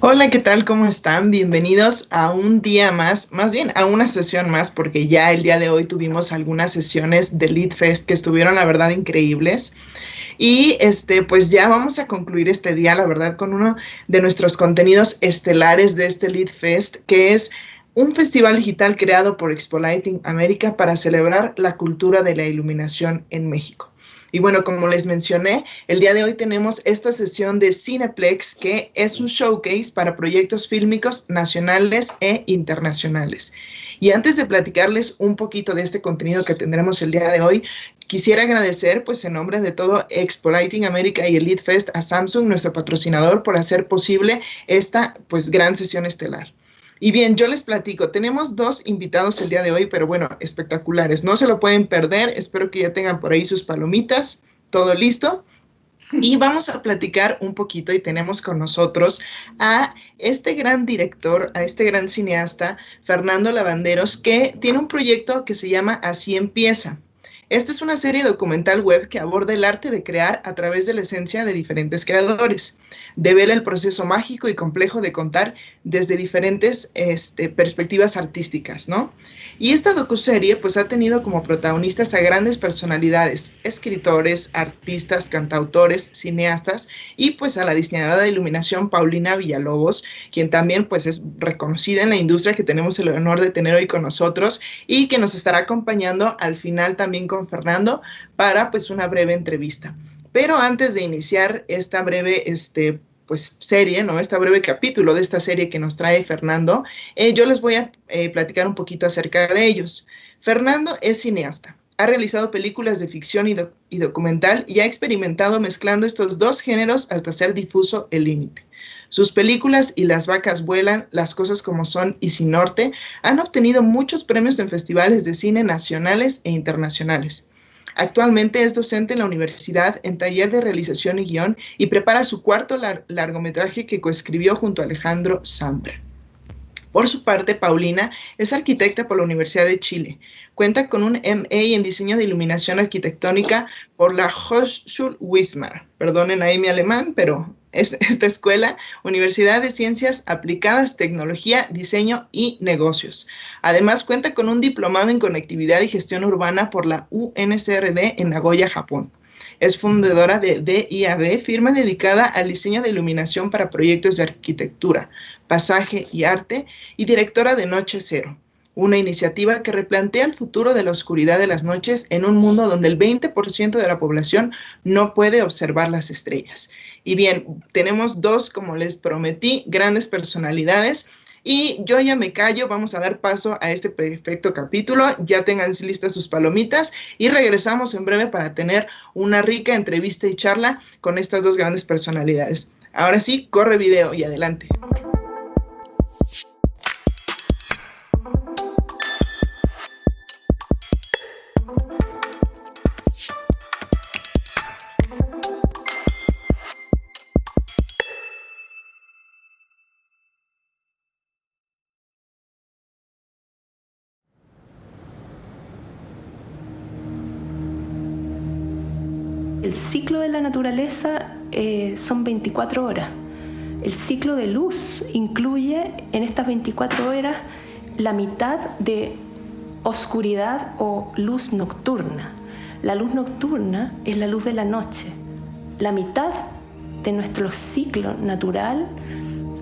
Hola, ¿qué tal? ¿Cómo están? Bienvenidos a un día más bien a una sesión más, porque ya el día de hoy tuvimos algunas sesiones de Lead Fest que estuvieron, la verdad, increíbles. Y pues ya vamos a concluir este día, la verdad, con uno de nuestros contenidos estelares de este Lead Fest, que es un festival digital creado por Expolighting América para celebrar la cultura de la iluminación en México. Y bueno, como les mencioné, el día de hoy tenemos esta sesión de Cineplex, que es un showcase para proyectos fílmicos nacionales e internacionales. Y antes de platicarles un poquito de este contenido que tendremos el día de hoy, quisiera agradecer, pues en nombre de todo Expolighting América y el Lead Fest, a Samsung, nuestro patrocinador, por hacer posible esta, pues, gran sesión estelar. Y bien, yo les platico, tenemos dos invitados el día de hoy, pero bueno, espectaculares, no se lo pueden perder, espero que ya tengan por ahí sus palomitas, todo listo. Y vamos a platicar un poquito y tenemos con nosotros a este gran director, a este gran cineasta, Fernando Lavanderos, que tiene un proyecto que se llama Así Empieza. Esta es una serie documental web que aborda el arte de crear a través de la esencia de diferentes creadores. Devela el proceso mágico y complejo de contar desde diferentes perspectivas artísticas, ¿no? Y esta docuserie pues ha tenido como protagonistas a grandes personalidades, escritores, artistas, cantautores, cineastas y pues a la diseñadora de iluminación Paulina Villalobos, quien también pues es reconocida en la industria, que tenemos el honor de tener hoy con nosotros y que nos estará acompañando al final también con Fernando para pues una breve entrevista. Pero antes de iniciar esta breve pues serie, ¿no? Este breve capítulo de esta serie que nos trae Fernando, yo les voy a platicar un poquito acerca de ellos. Fernando es cineasta, ha realizado películas de ficción y documental y ha experimentado mezclando estos dos géneros hasta hacer difuso el límite. Sus películas Y las vacas vuelan, Las cosas como son y Sin norte han obtenido muchos premios en festivales de cine nacionales e internacionales. Actualmente es docente en la universidad en taller de realización y guión y prepara su cuarto largometraje que coescribió junto a Alejandro Zambra. Por su parte, Paulina es arquitecta por la Universidad de Chile. Cuenta con un MA en diseño de iluminación arquitectónica por la Hochschule Wismar. Perdonen ahí mi alemán, pero es esta escuela, Universidad de Ciencias Aplicadas, Tecnología, Diseño y Negocios. Además, cuenta con un diplomado en conectividad y gestión urbana por la UNCRD en Nagoya, Japón. Es fundadora de DIAB, firma dedicada al diseño de iluminación para proyectos de arquitectura, pasaje y arte, y directora de Noche Cero, una iniciativa que replantea el futuro de la oscuridad de las noches en un mundo donde el 20% de la población no puede observar las estrellas. Y bien, tenemos dos, como les prometí, grandes personalidades. Y yo ya me callo, vamos a dar paso a este perfecto capítulo. Ya tengan listas sus palomitas y regresamos en breve para tener una rica entrevista y charla con estas dos grandes personalidades. Ahora sí, corre video y adelante. El ciclo de la naturaleza son 24 horas. El ciclo de luz incluye en estas 24 horas la mitad de oscuridad o luz nocturna. La luz nocturna es la luz de la noche. La mitad de nuestro ciclo natural,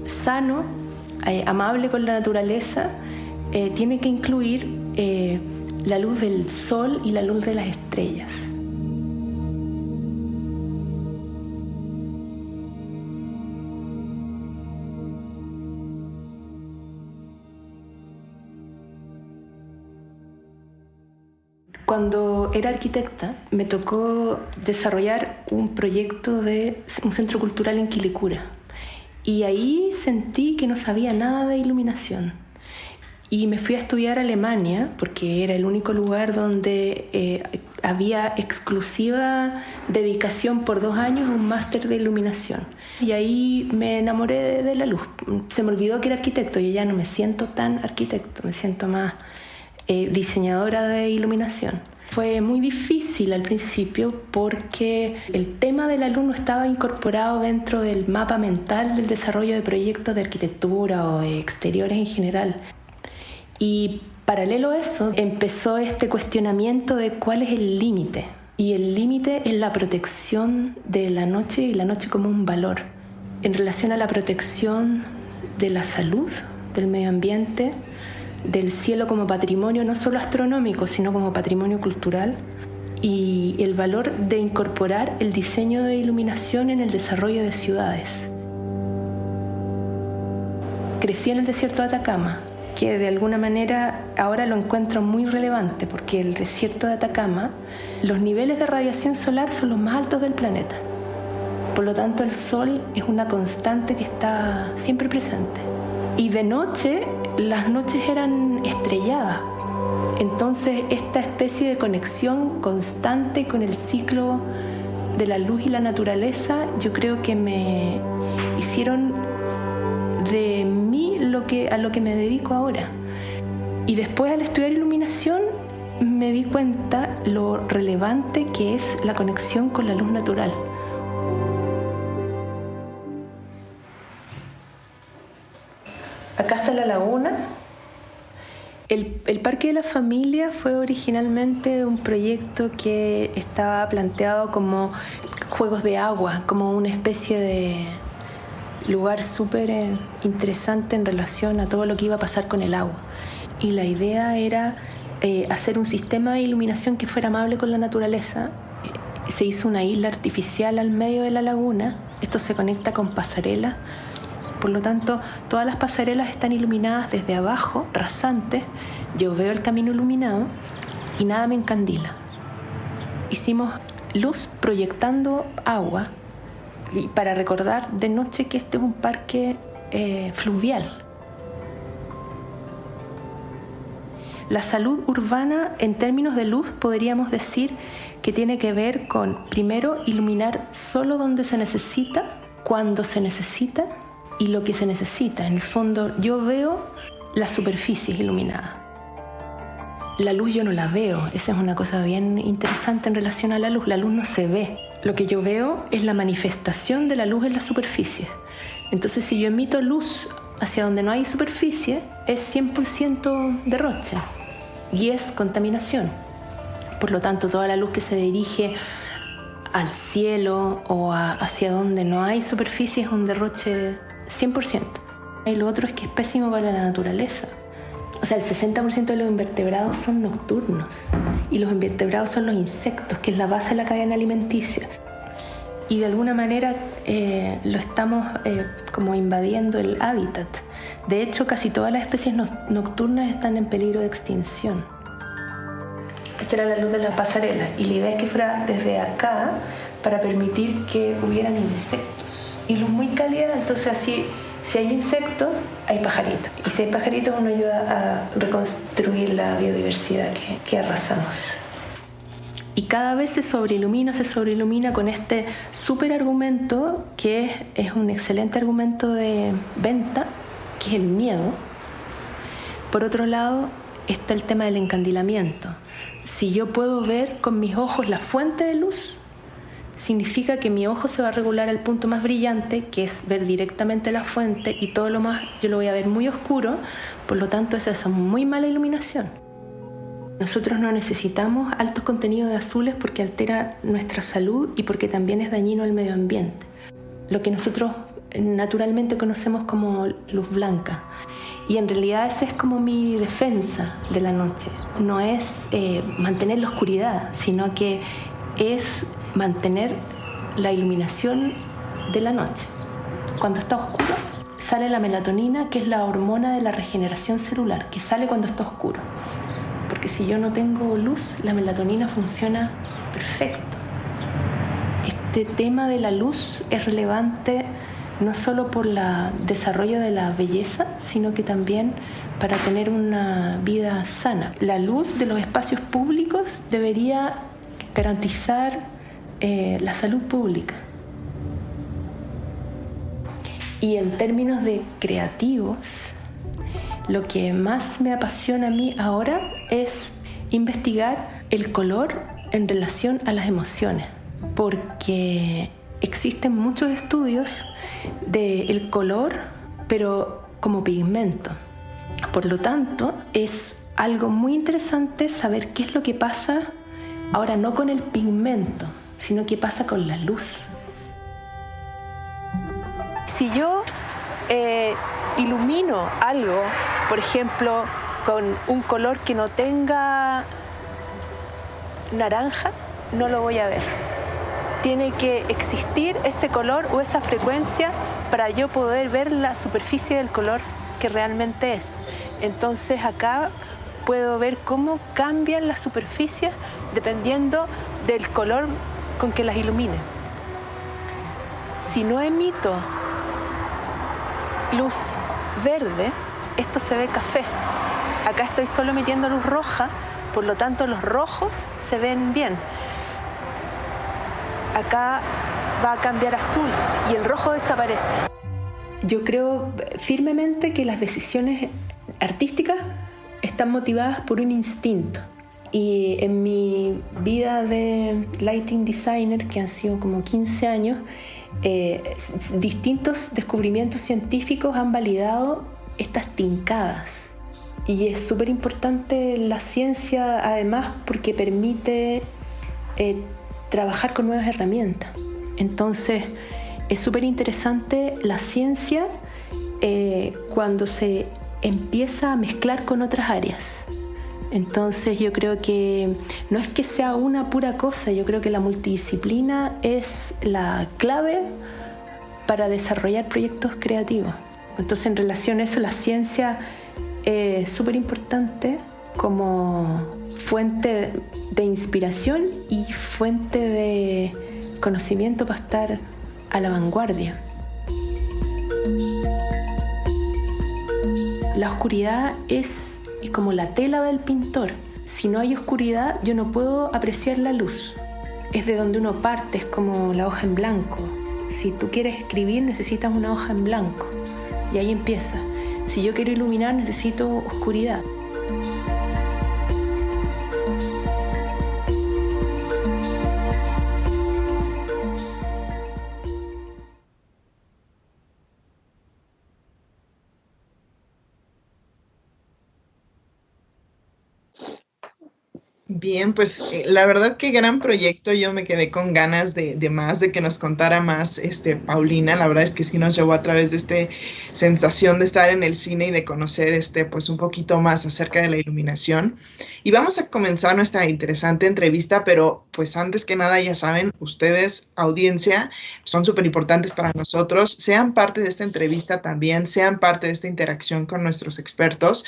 sano, amable con la naturaleza, tiene que incluir la luz del sol y la luz de las estrellas. Cuando era arquitecta, me tocó desarrollar un proyecto de un centro cultural en Quilicura. Y ahí sentí que no sabía nada de iluminación. Y me fui a estudiar a Alemania, porque era el único lugar donde había exclusiva dedicación por 2 años a un máster de iluminación. Y ahí me enamoré de la luz. Se me olvidó que era arquitecto y ya no me siento tan arquitecto, me siento más diseñadora de iluminación. Fue muy difícil al principio porque el tema de la luz no estaba incorporado dentro del mapa mental del desarrollo de proyectos de arquitectura o de exteriores en general. Y paralelo a eso, empezó este cuestionamiento de cuál es el límite. Y el límite es la protección de la noche y la noche como un valor. En relación a la protección de la salud, del medio ambiente, del cielo como patrimonio no solo astronómico, sino como patrimonio cultural, y el valor de incorporar el diseño de iluminación en el desarrollo de ciudades. Crecí en el desierto de Atacama, que de alguna manera ahora lo encuentro muy relevante, porque el desierto de Atacama, los niveles de radiación solar son los más altos del planeta. Por lo tanto, el sol es una constante que está siempre presente. Y de noche, las noches eran estrelladas. Entonces, esta especie de conexión constante con el ciclo de la luz y la naturaleza, yo creo que me hicieron de mí a lo que me dedico ahora. Y después, al estudiar iluminación, me di cuenta lo relevante que es la conexión con la luz natural. Acá está la laguna. El Parque de la Familia fue originalmente un proyecto que estaba planteado como juegos de agua, como una especie de lugar súper interesante en relación a todo lo que iba a pasar con el agua. Y la idea era hacer un sistema de iluminación que fuera amable con la naturaleza. Se hizo una isla artificial al medio de la laguna. Esto se conecta con pasarelas. Por lo tanto, todas las pasarelas están iluminadas desde abajo, rasantes. Yo veo el camino iluminado y nada me encandila. Hicimos luz proyectando agua y para recordar de noche que este es un parque fluvial. La salud urbana, en términos de luz, podríamos decir que tiene que ver con, primero, iluminar solo donde se necesita, cuando se necesita, y lo que se necesita. En el fondo, yo veo las superficies iluminadas. La luz yo no la veo. Esa es una cosa bien interesante en relación a la luz. La luz no se ve. Lo que yo veo es la manifestación de la luz en las superficies. Entonces, si yo emito luz hacia donde no hay superficie, es 100% derroche y es contaminación. Por lo tanto, toda la luz que se dirige al cielo o hacia donde no hay superficie es un derroche 100%. Y lo otro es que es pésimo para la naturaleza. O sea, el 60% de los invertebrados son nocturnos y los invertebrados son los insectos, que es la base de la cadena alimenticia. Y de alguna manera lo estamos como invadiendo el hábitat. De hecho, casi todas las especies nocturnas están en peligro de extinción. Esta era la luz de la pasarela y la idea es que fuera desde acá para permitir que hubieran insectos. Y luz muy cálida, entonces así, si hay insectos, hay pajaritos. Y si hay pajaritos, uno ayuda a reconstruir la biodiversidad que arrasamos. Y cada vez se sobreilumina con este súper argumento, que es un excelente argumento de venta, que es el miedo. Por otro lado, está el tema del encandilamiento. Si yo puedo ver con mis ojos la fuente de luz, significa que mi ojo se va a regular al punto más brillante, que es ver directamente la fuente, y todo lo más yo lo voy a ver muy oscuro. Por lo tanto, esa es muy mala iluminación. Nosotros no necesitamos altos contenidos de azules porque altera nuestra salud y porque también es dañino al medio ambiente. Lo que nosotros naturalmente conocemos como luz blanca. Y en realidad esa es como mi defensa de la noche. No es mantener la oscuridad, sino que es mantener la iluminación de la noche. Cuando está oscuro, sale la melatonina, que es la hormona de la regeneración celular, que sale cuando está oscuro. Porque si yo no tengo luz, la melatonina funciona perfecto. Este tema de la luz es relevante no solo por el desarrollo de la belleza, sino que también para tener una vida sana. La luz de los espacios públicos debería garantizar la salud pública. Y en términos de creativos, lo que más me apasiona a mí ahora es investigar el color en relación a las emociones, porque existen muchos estudios del color, pero como pigmento. Por lo tanto, es algo muy interesante saber qué es lo que pasa ahora no con el pigmento, sino qué pasa con la luz. Si yo ilumino algo, por ejemplo, con un color que no tenga naranja, no lo voy a ver. Tiene que existir ese color o esa frecuencia para yo poder ver la superficie del color que realmente es. Entonces acá puedo ver cómo cambian las superficies dependiendo del color con que las ilumine. Si no emito luz verde, esto se ve café. Acá estoy solo emitiendo luz roja, por lo tanto los rojos se ven bien. Acá va a cambiar azul y el rojo desaparece. Yo creo firmemente que las decisiones artísticas están motivadas por un instinto. Y en mi vida de lighting designer, que han sido como 15 años, distintos descubrimientos científicos han validado estas tincadas. Y es súper importante la ciencia, además, porque permite trabajar con nuevas herramientas. Entonces, es súper interesante la ciencia cuando se empieza a mezclar con otras áreas. Entonces yo creo que no es que sea una pura cosa, yo creo que la multidisciplina es la clave para desarrollar proyectos creativos. Entonces en relación a eso, la ciencia es súper importante como fuente de inspiración y fuente de conocimiento para estar a la vanguardia. La oscuridad es como la tela del pintor. Si no hay oscuridad, yo no puedo apreciar la luz. Es de donde uno parte, es como la hoja en blanco. Si tú quieres escribir, necesitas una hoja en blanco. Y ahí empieza. Si yo quiero iluminar, necesito oscuridad. Bien, pues la verdad que gran proyecto. Yo me quedé con ganas de más, de que nos contara más Paulina. La verdad es que sí nos llevó a través de esta sensación de estar en el cine y de conocer pues un poquito más acerca de la iluminación. Y vamos a comenzar nuestra interesante entrevista, pero pues antes que nada, ya saben, ustedes, audiencia, son súper importantes para nosotros. Sean parte de esta entrevista también, sean parte de esta interacción con nuestros expertos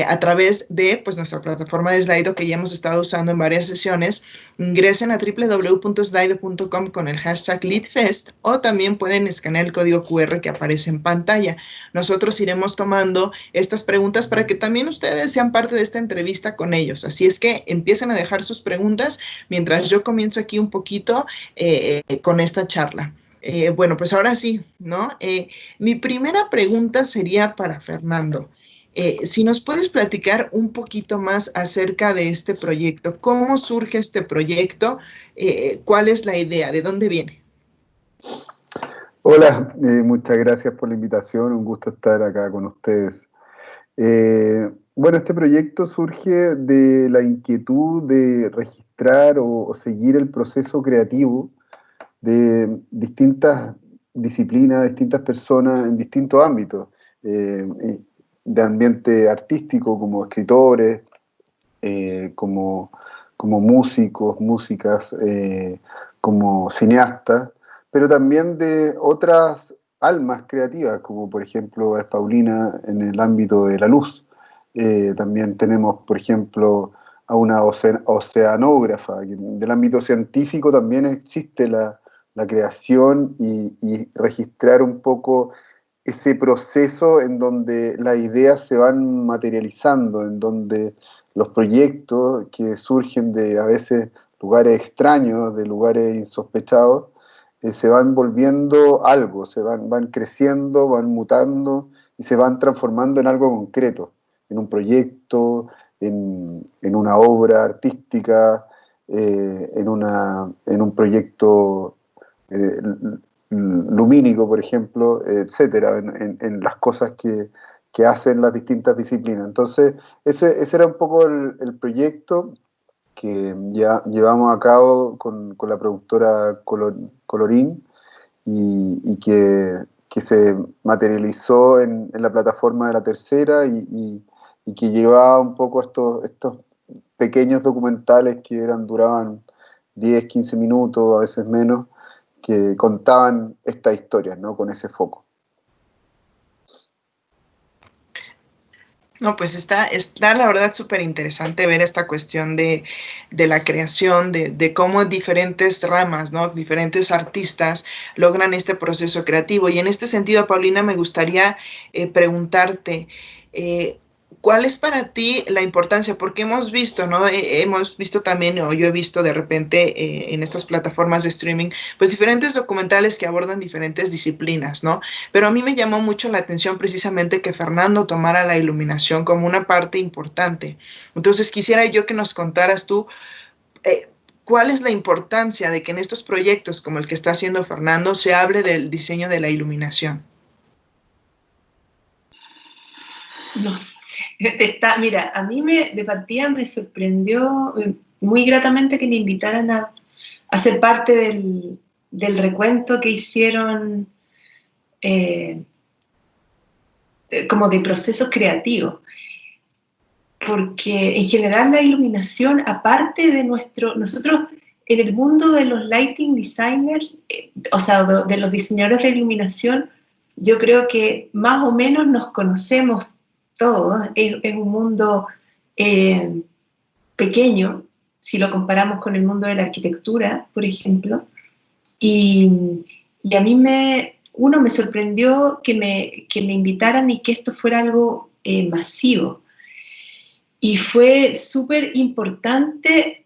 a través de pues nuestra plataforma de Slido, que ya hemos estado usando en varias sesiones. Ingresen a www.slido.com con el hashtag LeadFest, o también pueden escanear el código QR que aparece en pantalla. Nosotros iremos tomando estas preguntas para que también ustedes sean parte de esta entrevista con ellos. Así es que empiecen a dejar sus preguntas mientras yo comienzo aquí un poquito con esta charla. Bueno, pues ahora sí, ¿no? Mi primera pregunta sería para Fernando. Si nos puedes platicar un poquito más acerca de este proyecto, ¿cómo surge este proyecto? ¿Cuál es la idea? ¿De dónde viene? Hola, muchas gracias por la invitación, un gusto estar acá con ustedes. Bueno, este proyecto surge de la inquietud de registrar o seguir el proceso creativo de distintas disciplinas, distintas personas en distintos ámbitos. De ambiente artístico, como escritores, como músicos, músicas, como cineastas, pero también de otras almas creativas, como por ejemplo es Paulina en el ámbito de la luz. También tenemos, por ejemplo, a una oceanógrafa. Del ámbito científico también existe la creación y registrar un poco ese proceso en donde las ideas se van materializando, en donde los proyectos que surgen de a veces lugares extraños, de lugares insospechados, se van volviendo algo, van creciendo, van mutando y se van transformando en algo concreto, en un proyecto, en una obra artística, en un proyecto eh, lumínico, por ejemplo, etcétera, en las cosas que hacen las distintas disciplinas. Entonces, ese era un poco el proyecto que ya llevamos a cabo con la productora Colorín y que se materializó en la plataforma de La Tercera y que llevaba un poco estos pequeños documentales que duraban 10, 15 minutos, a veces menos, que contaban estas historias, ¿no? Con ese foco. No, pues está la verdad súper interesante ver esta cuestión de la creación, de cómo diferentes ramas, ¿no? Diferentes artistas logran este proceso creativo. Y en este sentido, Paulina, me gustaría preguntarte, ¿cuál es para ti la importancia? Porque hemos visto, ¿no? Hemos visto también, o yo he visto de repente en estas plataformas de streaming, pues diferentes documentales que abordan diferentes disciplinas, ¿no? Pero a mí me llamó mucho la atención precisamente que Fernando tomara la iluminación como una parte importante. Entonces quisiera yo que nos contaras tú cuál es la importancia de que en estos proyectos como el que está haciendo Fernando se hable del diseño de la iluminación. No sé. Mira, a mí de partida me sorprendió muy gratamente que me invitaran a ser parte del recuento que hicieron como de procesos creativos. Porque en general la iluminación, aparte de nosotros en el mundo de los lighting designers, o sea, de los diseñadores de iluminación, yo creo que más o menos nos conocemos todos. Es un mundo pequeño, si lo comparamos con el mundo de la arquitectura, por ejemplo, y a mí uno me sorprendió que me invitaran y que esto fuera algo masivo. Y fue súper importante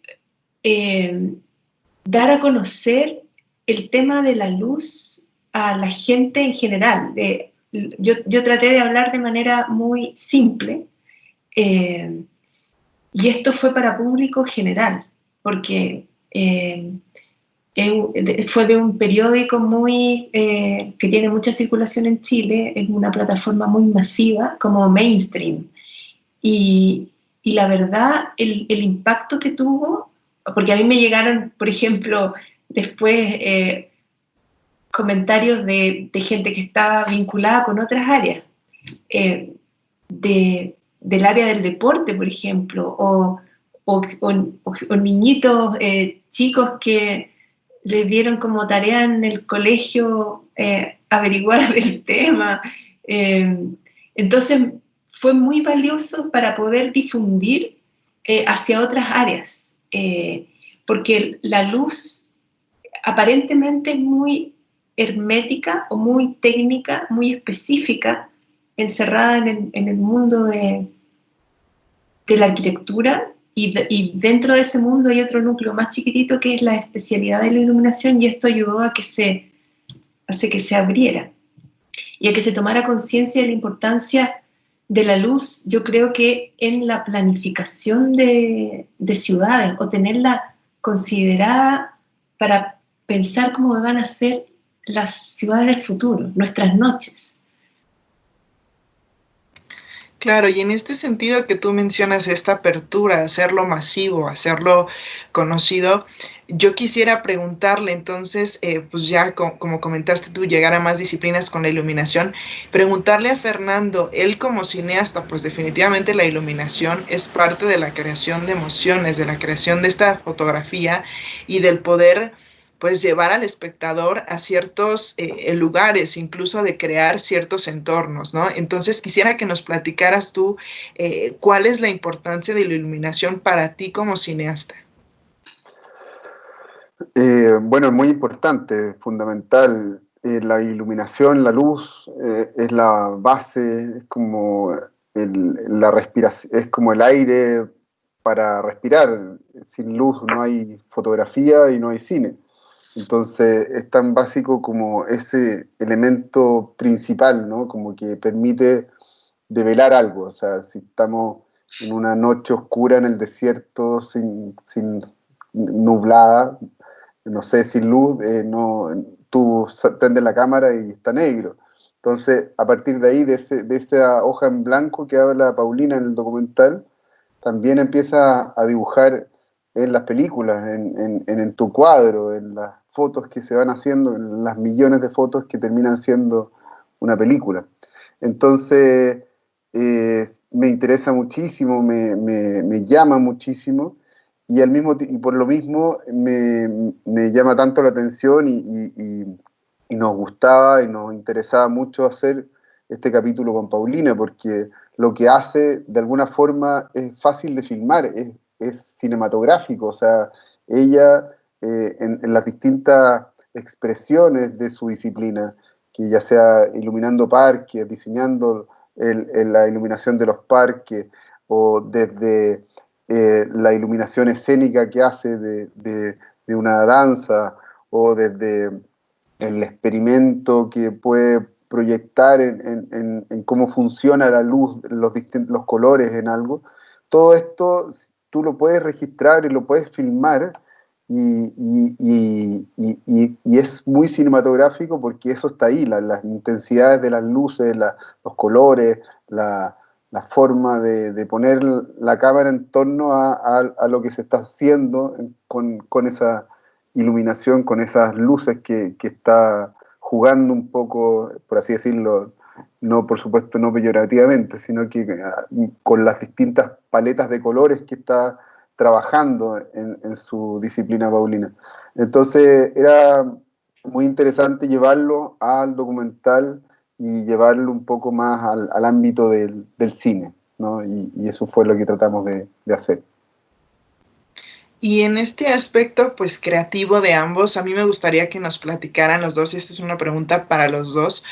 dar a conocer el tema de la luz a la gente en general. Yo traté de hablar de manera muy simple y esto fue para público general, porque fue de un periódico que tiene mucha circulación en Chile, es una plataforma muy masiva, como mainstream. Y la verdad, el impacto que tuvo, porque a mí me llegaron, por ejemplo, después comentarios de gente que estaba vinculada con otras áreas, del área del deporte, por ejemplo, o niñitos chicos que les dieron como tarea en el colegio averiguar del tema. Entonces, fue muy valioso para poder difundir hacia otras áreas, porque la luz aparentemente es muy hermética o muy técnica, muy específica, encerrada en el mundo de la arquitectura, y dentro de ese mundo hay otro núcleo más chiquitito que es la especialidad de la iluminación, y esto ayudó a que se abriera y a que se tomara conciencia de la importancia de la luz. Yo creo que en la planificación de ciudades, o tenerla considerada para pensar cómo van a ser las ciudades del futuro, nuestras noches. Claro, y en este sentido que tú mencionas esta apertura, hacerlo masivo, hacerlo conocido, yo quisiera preguntarle entonces, pues ya como comentaste tú, llegar a más disciplinas con la iluminación, preguntarle a Fernando, él como cineasta, pues definitivamente la iluminación es parte de la creación de emociones, de la creación de esta fotografía y del poder pues llevar al espectador a ciertos lugares, incluso de crear ciertos entornos, ¿no? Entonces quisiera que nos platicaras tú cuál es la importancia de la iluminación para ti como cineasta. Bueno, es muy importante, fundamental. La iluminación, la luz, es la base, es como la respiración, es como el aire para respirar. Sin luz no hay fotografía y no hay cine. Entonces es tan básico como ese elemento principal, ¿no? Como que permite develar algo. O sea, en una noche oscura en el desierto, sin nublada, no sé, sin luz, tú prendes la cámara y está negro. Entonces, a partir de ahí, de esa hoja en blanco que habla Paulina en el documental, también empieza a dibujar en las películas, en tu cuadro, en las fotos que se van haciendo, en las millones de fotos que terminan siendo una película. Entonces, me interesa muchísimo, me llama muchísimo, y, y por lo mismo me llama tanto la atención y nos gustaba y nos interesaba mucho hacer este capítulo con Paulina, porque lo que hace de alguna forma es fácil de filmar, es cinematográfico, o sea, ella en las distintas expresiones de su disciplina, que ya sea iluminando parques, diseñando la iluminación de los parques, o desde la iluminación escénica que hace de una danza, o desde el experimento que puede proyectar en cómo funciona la luz, los colores en algo. Todo esto tú lo puedes registrar y lo puedes filmar, y es muy cinematográfico porque eso está ahí, las intensidades de las luces, los colores, la forma de poner la cámara en torno a lo que se está haciendo con esa iluminación, con esas luces que está jugando un poco, por así decirlo, no, por supuesto, no peyorativamente, sino que con las distintas paletas de colores que está trabajando en su disciplina paulina. Entonces era muy interesante llevarlo al documental y llevarlo un poco más al ámbito del cine, ¿no? Y eso fue lo que tratamos de hacer. Y en este aspecto, pues creativo de ambos, a mí me gustaría que nos platicaran los dos, y esta es una pregunta para los dos,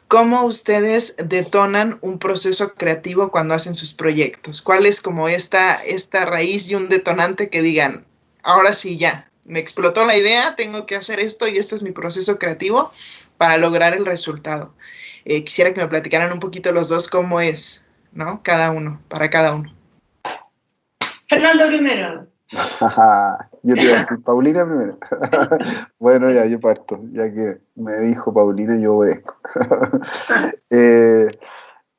¿cómo ustedes detonan un proceso creativo cuando hacen sus proyectos? ¿Cuál es como esta raíz y un detonante que digan, ahora sí ya, me explotó la idea, tengo que hacer esto y este es mi proceso creativo para lograr el resultado? Quisiera que me platicaran un poquito los dos cómo es, ¿no? Cada uno, para cada uno. Fernando primero. Yo te iba a decir Paulina primero. Bueno, ya yo parto, ya que me dijo Paulina, yo obedezco. Eh,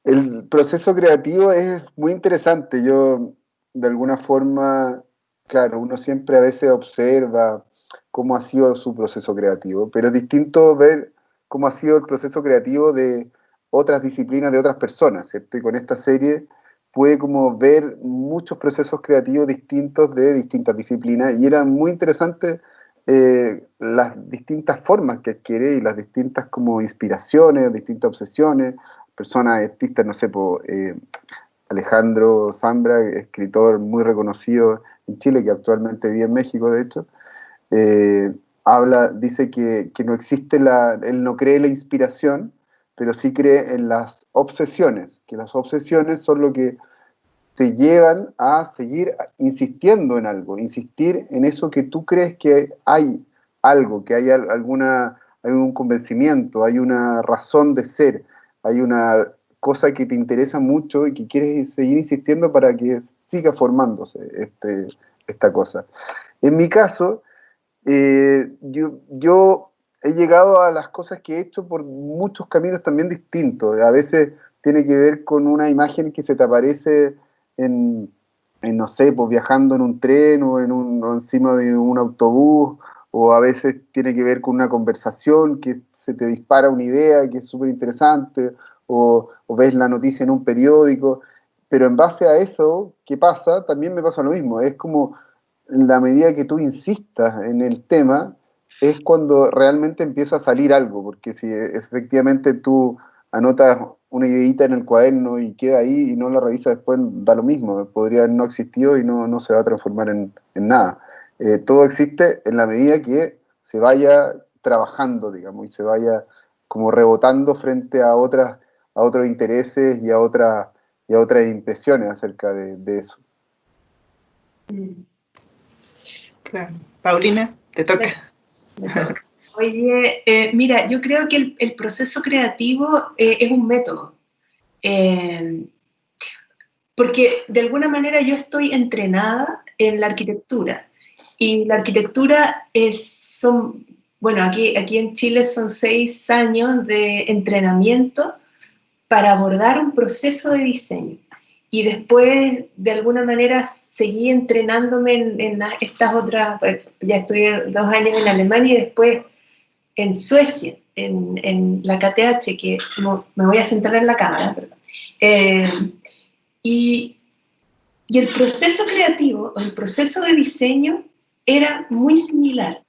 el proceso creativo es muy interesante. Yo, de alguna forma, claro, uno siempre a veces observa cómo ha sido su proceso creativo, pero es distinto ver cómo ha sido el proceso creativo de otras disciplinas, de otras personas, ¿cierto? Y con esta serie pude como ver muchos procesos creativos distintos de distintas disciplinas, y era muy interesante las distintas formas que adquiere y las distintas como inspiraciones, distintas obsesiones, personas, artistas, no sé, Alejandro Zambra, escritor muy reconocido en Chile, que actualmente vive en México, de hecho, eh, dice que no existe él no cree en la inspiración, pero sí cree en las obsesiones, que las obsesiones son lo que te llevan a seguir insistiendo en algo, insistir en eso que tú crees que hay algo, que hay hay un convencimiento, hay una razón de ser, hay una cosa que te interesa mucho y que quieres seguir insistiendo para que siga formándose esta cosa. En mi caso, yo he llegado a las cosas que he hecho por muchos caminos también distintos. A veces tiene que ver con una imagen que se te aparece en, no sé, pues viajando en un tren o encima de un autobús, o a veces tiene que ver con una conversación que se te dispara una idea que es súper interesante, o ves la noticia en un periódico. Pero en base a eso, ¿qué pasa? También me pasa lo mismo. Es como la medida que tú insistas en el tema, es cuando realmente empieza a salir algo, porque si efectivamente tú anotas una ideita en el cuaderno y queda ahí y no la revisas después, da lo mismo, podría haber no existido y no se va a transformar en nada. Todo existe en la medida que se vaya trabajando, digamos, y se vaya como rebotando frente a otros intereses y a otras impresiones acerca de eso. Claro. Paulina, te toca. Me toca. Oye, mira, yo creo que el proceso creativo es un método. porque de alguna manera yo estoy entrenada en la arquitectura, y la arquitectura bueno, aquí en Chile son 6 años de entrenamiento para abordar un proceso de diseño. Y después, de alguna manera, seguí entrenándome en estas otras, ya estudié 2 años en Alemania y después en Suecia, en la KTH, que me voy a centrar en la cámara, perdón. Y el proceso creativo, o el proceso de diseño, era muy similar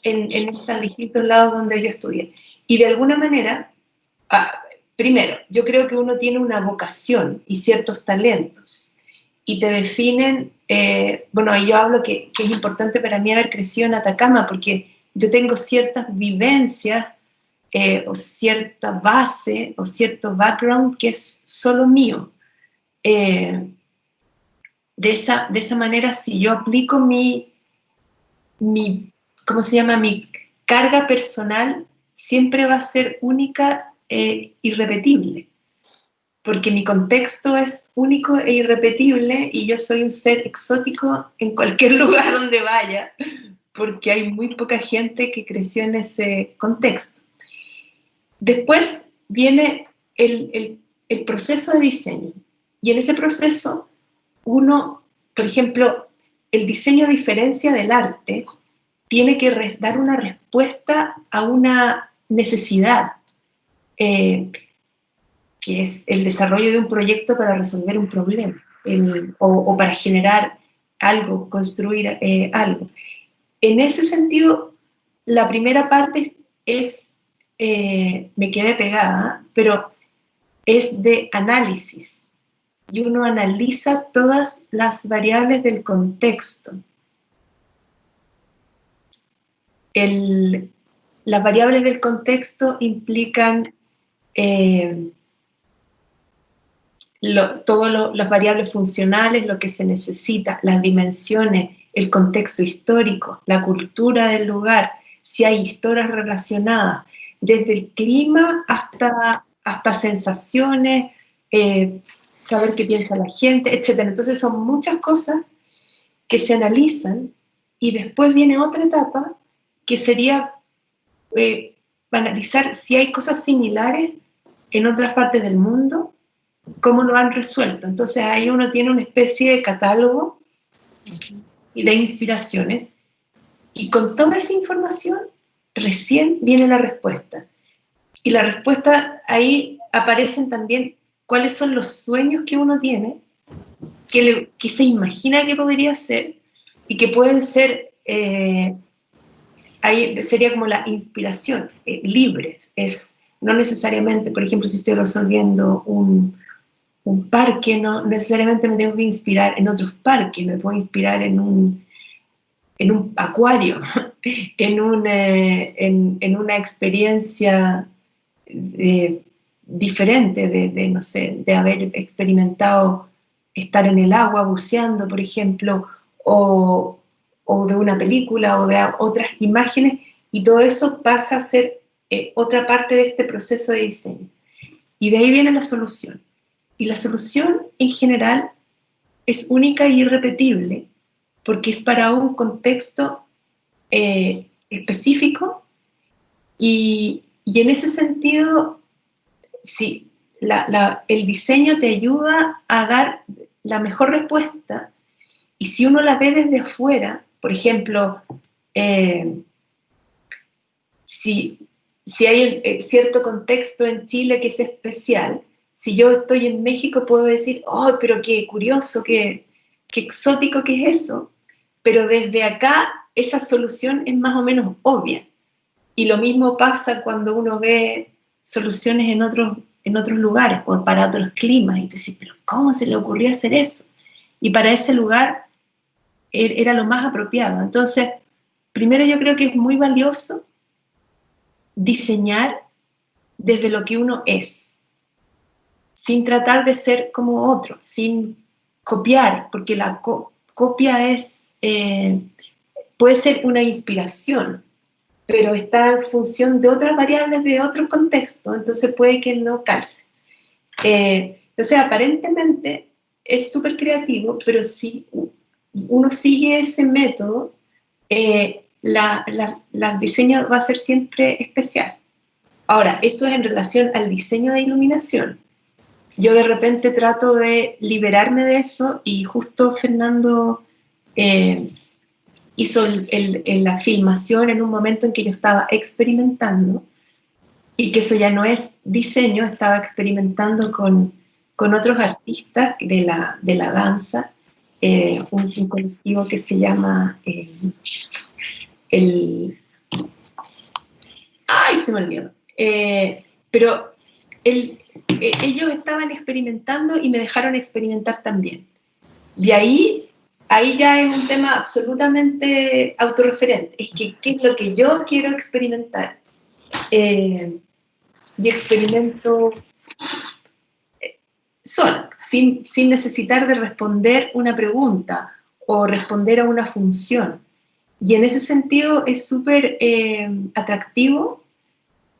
en estos distintos lados donde yo estudié. Y de alguna manera, primero, yo creo que uno tiene una vocación y ciertos talentos, y te definen, bueno, yo hablo que es importante para mí haber crecido en Atacama, porque yo tengo ciertas vivencias, o cierta base, o cierto background que es solo mío. De esa manera, si yo aplico ¿cómo se llama? Mi carga personal, siempre va a ser única e irrepetible, porque mi contexto es único e irrepetible, y yo soy un ser exótico en cualquier lugar donde vaya, porque hay muy poca gente que creció en ese contexto. Después viene el proceso de diseño, y en ese proceso uno, por ejemplo, el diseño, a diferencia del arte, tiene que dar una respuesta a una necesidad, que es el desarrollo de un proyecto para resolver un problema, o para generar algo, construir algo. En ese sentido, la primera parte me quedé pegada, pero es de análisis, y uno analiza todas las variables del contexto. Las variables del contexto implican todas las variables funcionales, lo que se necesita, las dimensiones, el contexto histórico, la cultura del lugar, si hay historias relacionadas, desde el clima hasta sensaciones, saber qué piensa la gente, etc. Entonces son muchas cosas que se analizan, y después viene otra etapa que sería analizar si hay cosas similares en otras partes del mundo, cómo lo han resuelto. Entonces ahí uno tiene una especie de catálogo y de inspiraciones, y con toda esa información recién viene la respuesta. Y la respuesta, ahí aparecen también cuáles son los sueños que uno tiene, que se imagina que podría ser, y que pueden ser, ahí sería como la inspiración, libres. No necesariamente, por ejemplo, si estoy resolviendo un parque, no necesariamente me tengo que inspirar en otros parques, me puedo inspirar en un acuario, en una experiencia diferente, no sé, de haber experimentado estar en el agua buceando, por ejemplo, o de una película, o de otras imágenes, y todo eso pasa a ser otra parte de este proceso de diseño. Y de ahí viene la solución. Y la solución, en general, es única y irrepetible, porque es para un contexto específico, y en ese sentido, sí, el diseño te ayuda a dar la mejor respuesta, y si uno la ve desde afuera, por ejemplo, si hay cierto contexto en Chile que es especial, si yo estoy en México puedo decir, oh, pero qué curioso, qué exótico que es eso, pero desde acá esa solución es más o menos obvia. Y lo mismo pasa cuando uno ve soluciones en otros lugares, o para otros climas, y tú dices, pero ¿cómo se le ocurrió hacer eso? Y para ese lugar era lo más apropiado. Entonces, primero yo creo que es muy valioso diseñar desde lo que uno es, sin tratar de ser como otro, sin copiar, porque la copia puede ser una inspiración, pero está en función de otras variables de otro contexto, entonces puede que no calce. Entonces, aparentemente, es súper creativo, pero si uno sigue ese método, el diseño va a ser siempre especial. Ahora, eso es en relación al diseño de iluminación. Yo de repente trato de liberarme de eso y justo Fernando hizo la filmación en un momento en que yo estaba experimentando y que eso ya no es diseño, estaba experimentando con otros artistas de la danza, un colectivo que se llama ¡ay, se me olvidó! Pero ellos estaban experimentando y me dejaron experimentar también. De ahí ya es un tema absolutamente autorreferente. Es que, ¿qué es lo que yo quiero experimentar? Y experimento sola, sin necesitar de responder una pregunta o responder a una función. Y en ese sentido es súper atractivo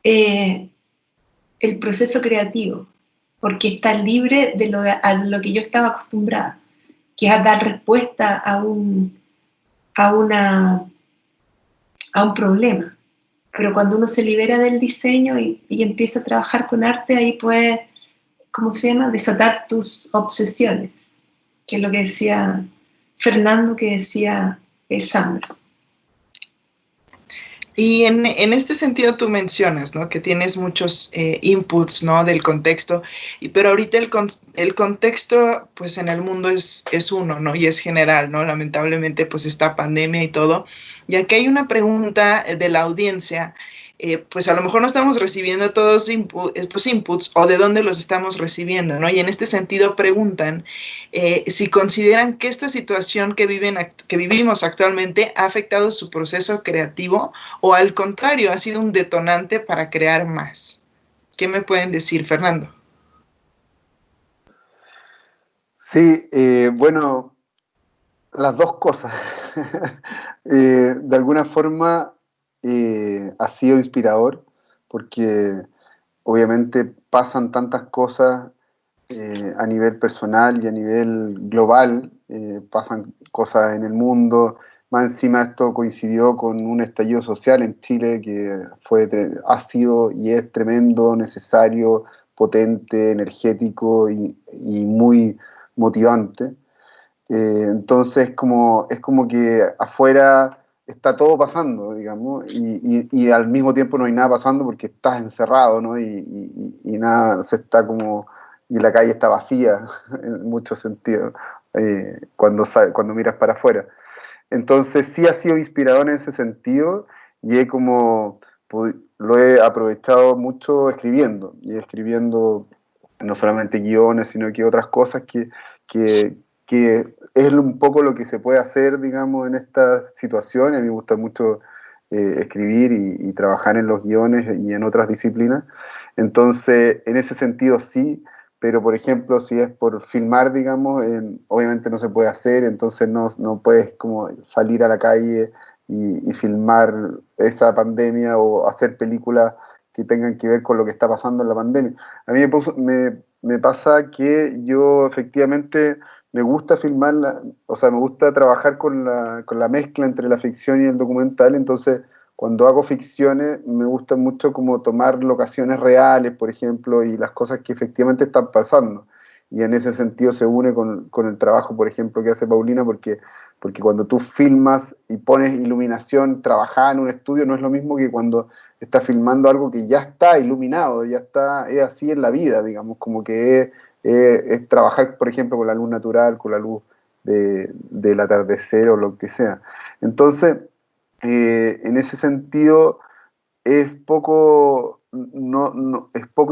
el proceso creativo, porque está libre de a lo que yo estaba acostumbrada, que es a dar respuesta a un problema. Pero cuando uno se libera del diseño y empieza a trabajar con arte, ahí puede, ¿cómo se llama?, desatar tus obsesiones, que es lo que decía Fernando, que decía Sandra. Y en este sentido tú mencionas, ¿no?, que tienes muchos inputs, ¿no?, del contexto, pero ahorita el contexto, pues en el mundo es uno, ¿no?, y es general, ¿no?, lamentablemente, pues esta pandemia y todo. Y aquí hay una pregunta de la audiencia, pues a lo mejor no estamos recibiendo todos estos inputs, o de dónde los estamos recibiendo, ¿no? Y en este sentido preguntan si consideran que esta situación que vivimos actualmente ha afectado su proceso creativo, o al contrario, ha sido un detonante para crear más. ¿Qué me pueden decir, Fernando? Sí, bueno, las dos cosas. De alguna forma ha sido inspirador porque obviamente pasan tantas cosas a nivel personal y a nivel global, pasan cosas en el mundo. Más encima esto coincidió con un estallido social en Chile que ha sido y es tremendo, necesario, potente, energético y muy motivante. Entonces es como que afuera está todo pasando, digamos, y al mismo tiempo no hay nada pasando porque estás encerrado, ¿no? Y nada, se está como, y la calle está vacía en muchos sentidos, cuando miras para afuera. Entonces sí ha sido inspirador en ese sentido y lo he aprovechado mucho escribiendo, y escribiendo no solamente guiones, sino que otras cosas que, que es un poco lo que se puede hacer, digamos, en estas situaciones. A mí me gusta mucho escribir y trabajar en los guiones y en otras disciplinas. Entonces, en ese sentido sí, pero por ejemplo, si es por filmar, digamos, obviamente no se puede hacer, entonces no puedes como salir a la calle y filmar esa pandemia o hacer películas que tengan que ver con lo que está pasando en la pandemia. A mí me pasa que yo efectivamente me gusta filmar, o sea, me gusta trabajar con la mezcla entre la ficción y el documental. Entonces cuando hago ficciones me gusta mucho como tomar locaciones reales, por ejemplo, y las cosas que efectivamente están pasando. Y en ese sentido se une con el trabajo, por ejemplo, que hace Paulina, porque cuando tú filmas y pones iluminación, trabajar en un estudio no es lo mismo que cuando estás filmando algo que ya está iluminado, ya está, es así en la vida, digamos, como que es trabajar, por ejemplo, con la luz natural, con la luz del atardecer o lo que sea. Entonces, en ese sentido es es poco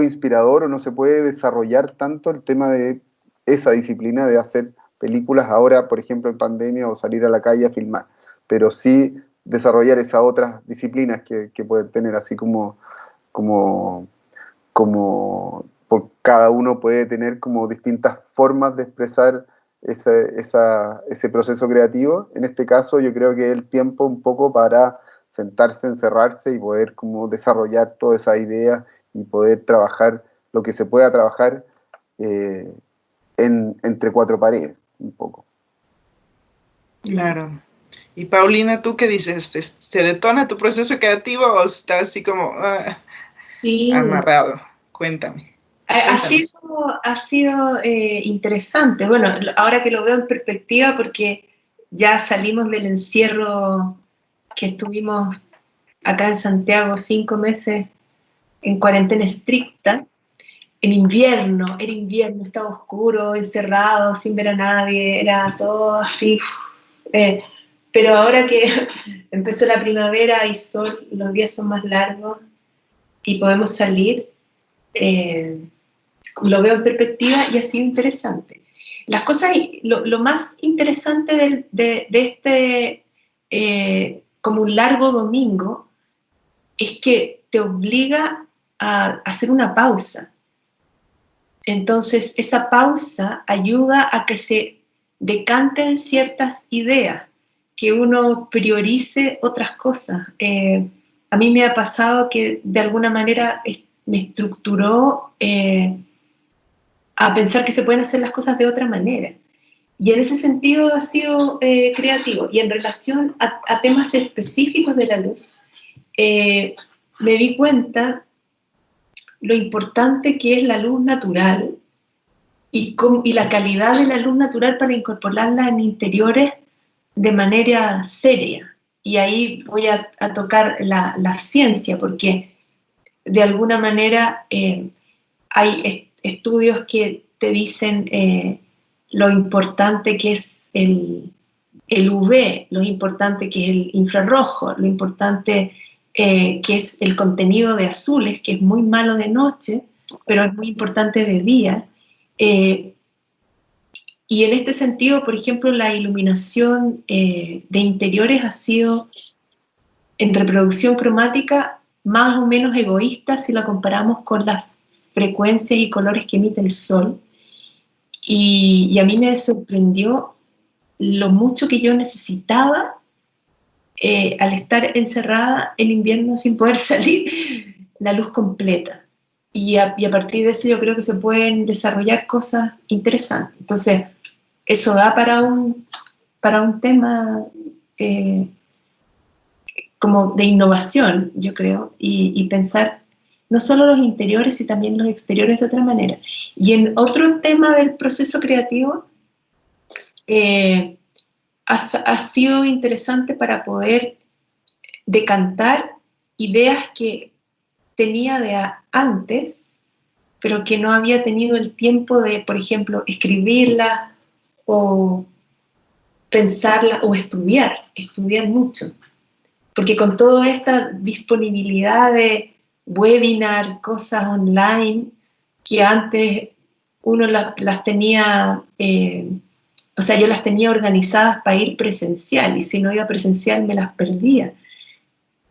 inspirador, o no se puede desarrollar tanto el tema de esa disciplina de hacer películas ahora, por ejemplo, en pandemia, o salir a la calle a filmar, pero sí desarrollar esas otras disciplinas que pueden tener, así como, por cada uno puede tener como distintas formas de expresar ese proceso creativo. En este caso yo creo que es el tiempo un poco para sentarse, encerrarse y poder como desarrollar todas esas ideas y poder trabajar lo que se pueda trabajar, entre cuatro paredes, un poco. Claro. Y Paulina, ¿tú qué dices? ¿Se detona tu proceso creativo o está así como Sí, amarrado? Cuéntame. ha sido interesante. Bueno, ahora que lo veo en perspectiva, porque ya salimos del encierro que estuvimos acá en Santiago 5 meses en cuarentena estricta, en invierno, era invierno, estaba oscuro, encerrado, sin ver a nadie, era todo así. Pero ahora que empezó la primavera y sol, los días son más largos y podemos salir, lo veo en perspectiva y ha sido interesante. Las cosas, lo más interesante de este, como un largo domingo, es que te obliga a hacer una pausa. Entonces, esa pausa ayuda a que se decanten ciertas ideas, que uno priorice otras cosas. A mí me ha pasado que de alguna manera me estructuró a pensar que se pueden hacer las cosas de otra manera. Y en ese sentido ha sido creativo. Y en relación a temas específicos de la luz, me di cuenta lo importante que es la luz natural y la calidad de la luz natural para incorporarla en interiores de manera seria. Y ahí voy a tocar la ciencia, porque de alguna manera hay estudios que te dicen lo importante que es el UV, lo importante que es el infrarrojo, lo importante que es el contenido de azules, que es muy malo de noche, pero es muy importante de día. Y en este sentido, por ejemplo, la iluminación de interiores ha sido, en reproducción cromática, más o menos egoísta si la comparamos con las frecuencias y colores que emite el sol. Y a mí me sorprendió lo mucho que yo necesitaba al estar encerrada en invierno sin poder salir, la luz completa. Y a partir de eso yo creo que se pueden desarrollar cosas interesantes. Entonces, eso da para un tema como de innovación, yo creo, y pensar no solo los interiores, sino también los exteriores de otra manera. Y en otro tema del proceso creativo, ha sido interesante para poder decantar ideas que tenía de antes, pero que no había tenido el tiempo de, por ejemplo, escribirla o pensarla o estudiar mucho. Porque con toda esta disponibilidad de webinar, cosas online, que antes uno las tenía, o sea, yo las tenía organizadas para ir presencial, y si no iba presencial me las perdía.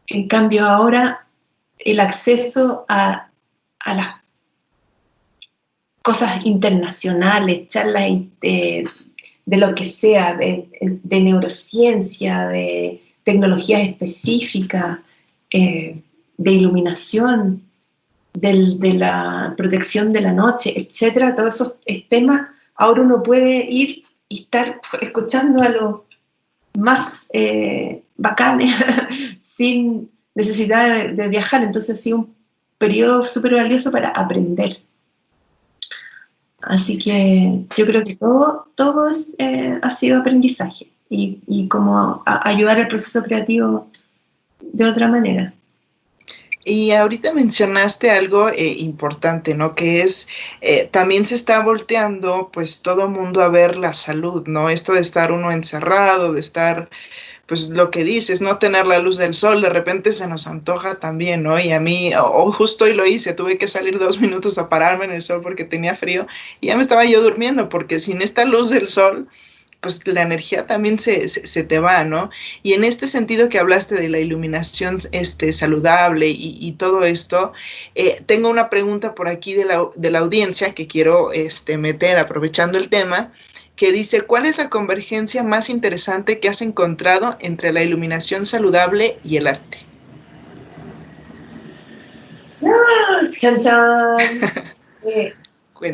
En cambio ahora el acceso a las cosas internacionales, charlas de lo que sea, de neurociencia, de tecnologías específicas, de iluminación, de la protección de la noche, etcétera, todos esos temas, ahora uno puede ir y estar escuchando a los más bacanes sin necesidad de viajar. Entonces ha sido un periodo súper valioso para aprender. Así que yo creo que todo ha sido aprendizaje y como ayudar al proceso creativo de otra manera. Y ahorita mencionaste algo importante, ¿no? Que es, también se está volteando, pues, todo mundo a ver la salud, ¿no? Esto de estar uno encerrado, de estar, pues, lo que dices, no tener la luz del sol, de repente se nos antoja también, ¿no? Y a mí, justo hoy lo hice, tuve que salir 2 minutos a pararme en el sol porque tenía frío y ya me estaba yo durmiendo, porque sin esta luz del sol, pues la energía también se te va, ¿no? Y en este sentido que hablaste de la iluminación saludable y todo esto, tengo una pregunta por aquí de la audiencia que quiero meter aprovechando el tema, que dice, ¿cuál es la convergencia más interesante que has encontrado entre la iluminación saludable y el arte? ¡Chan, chan!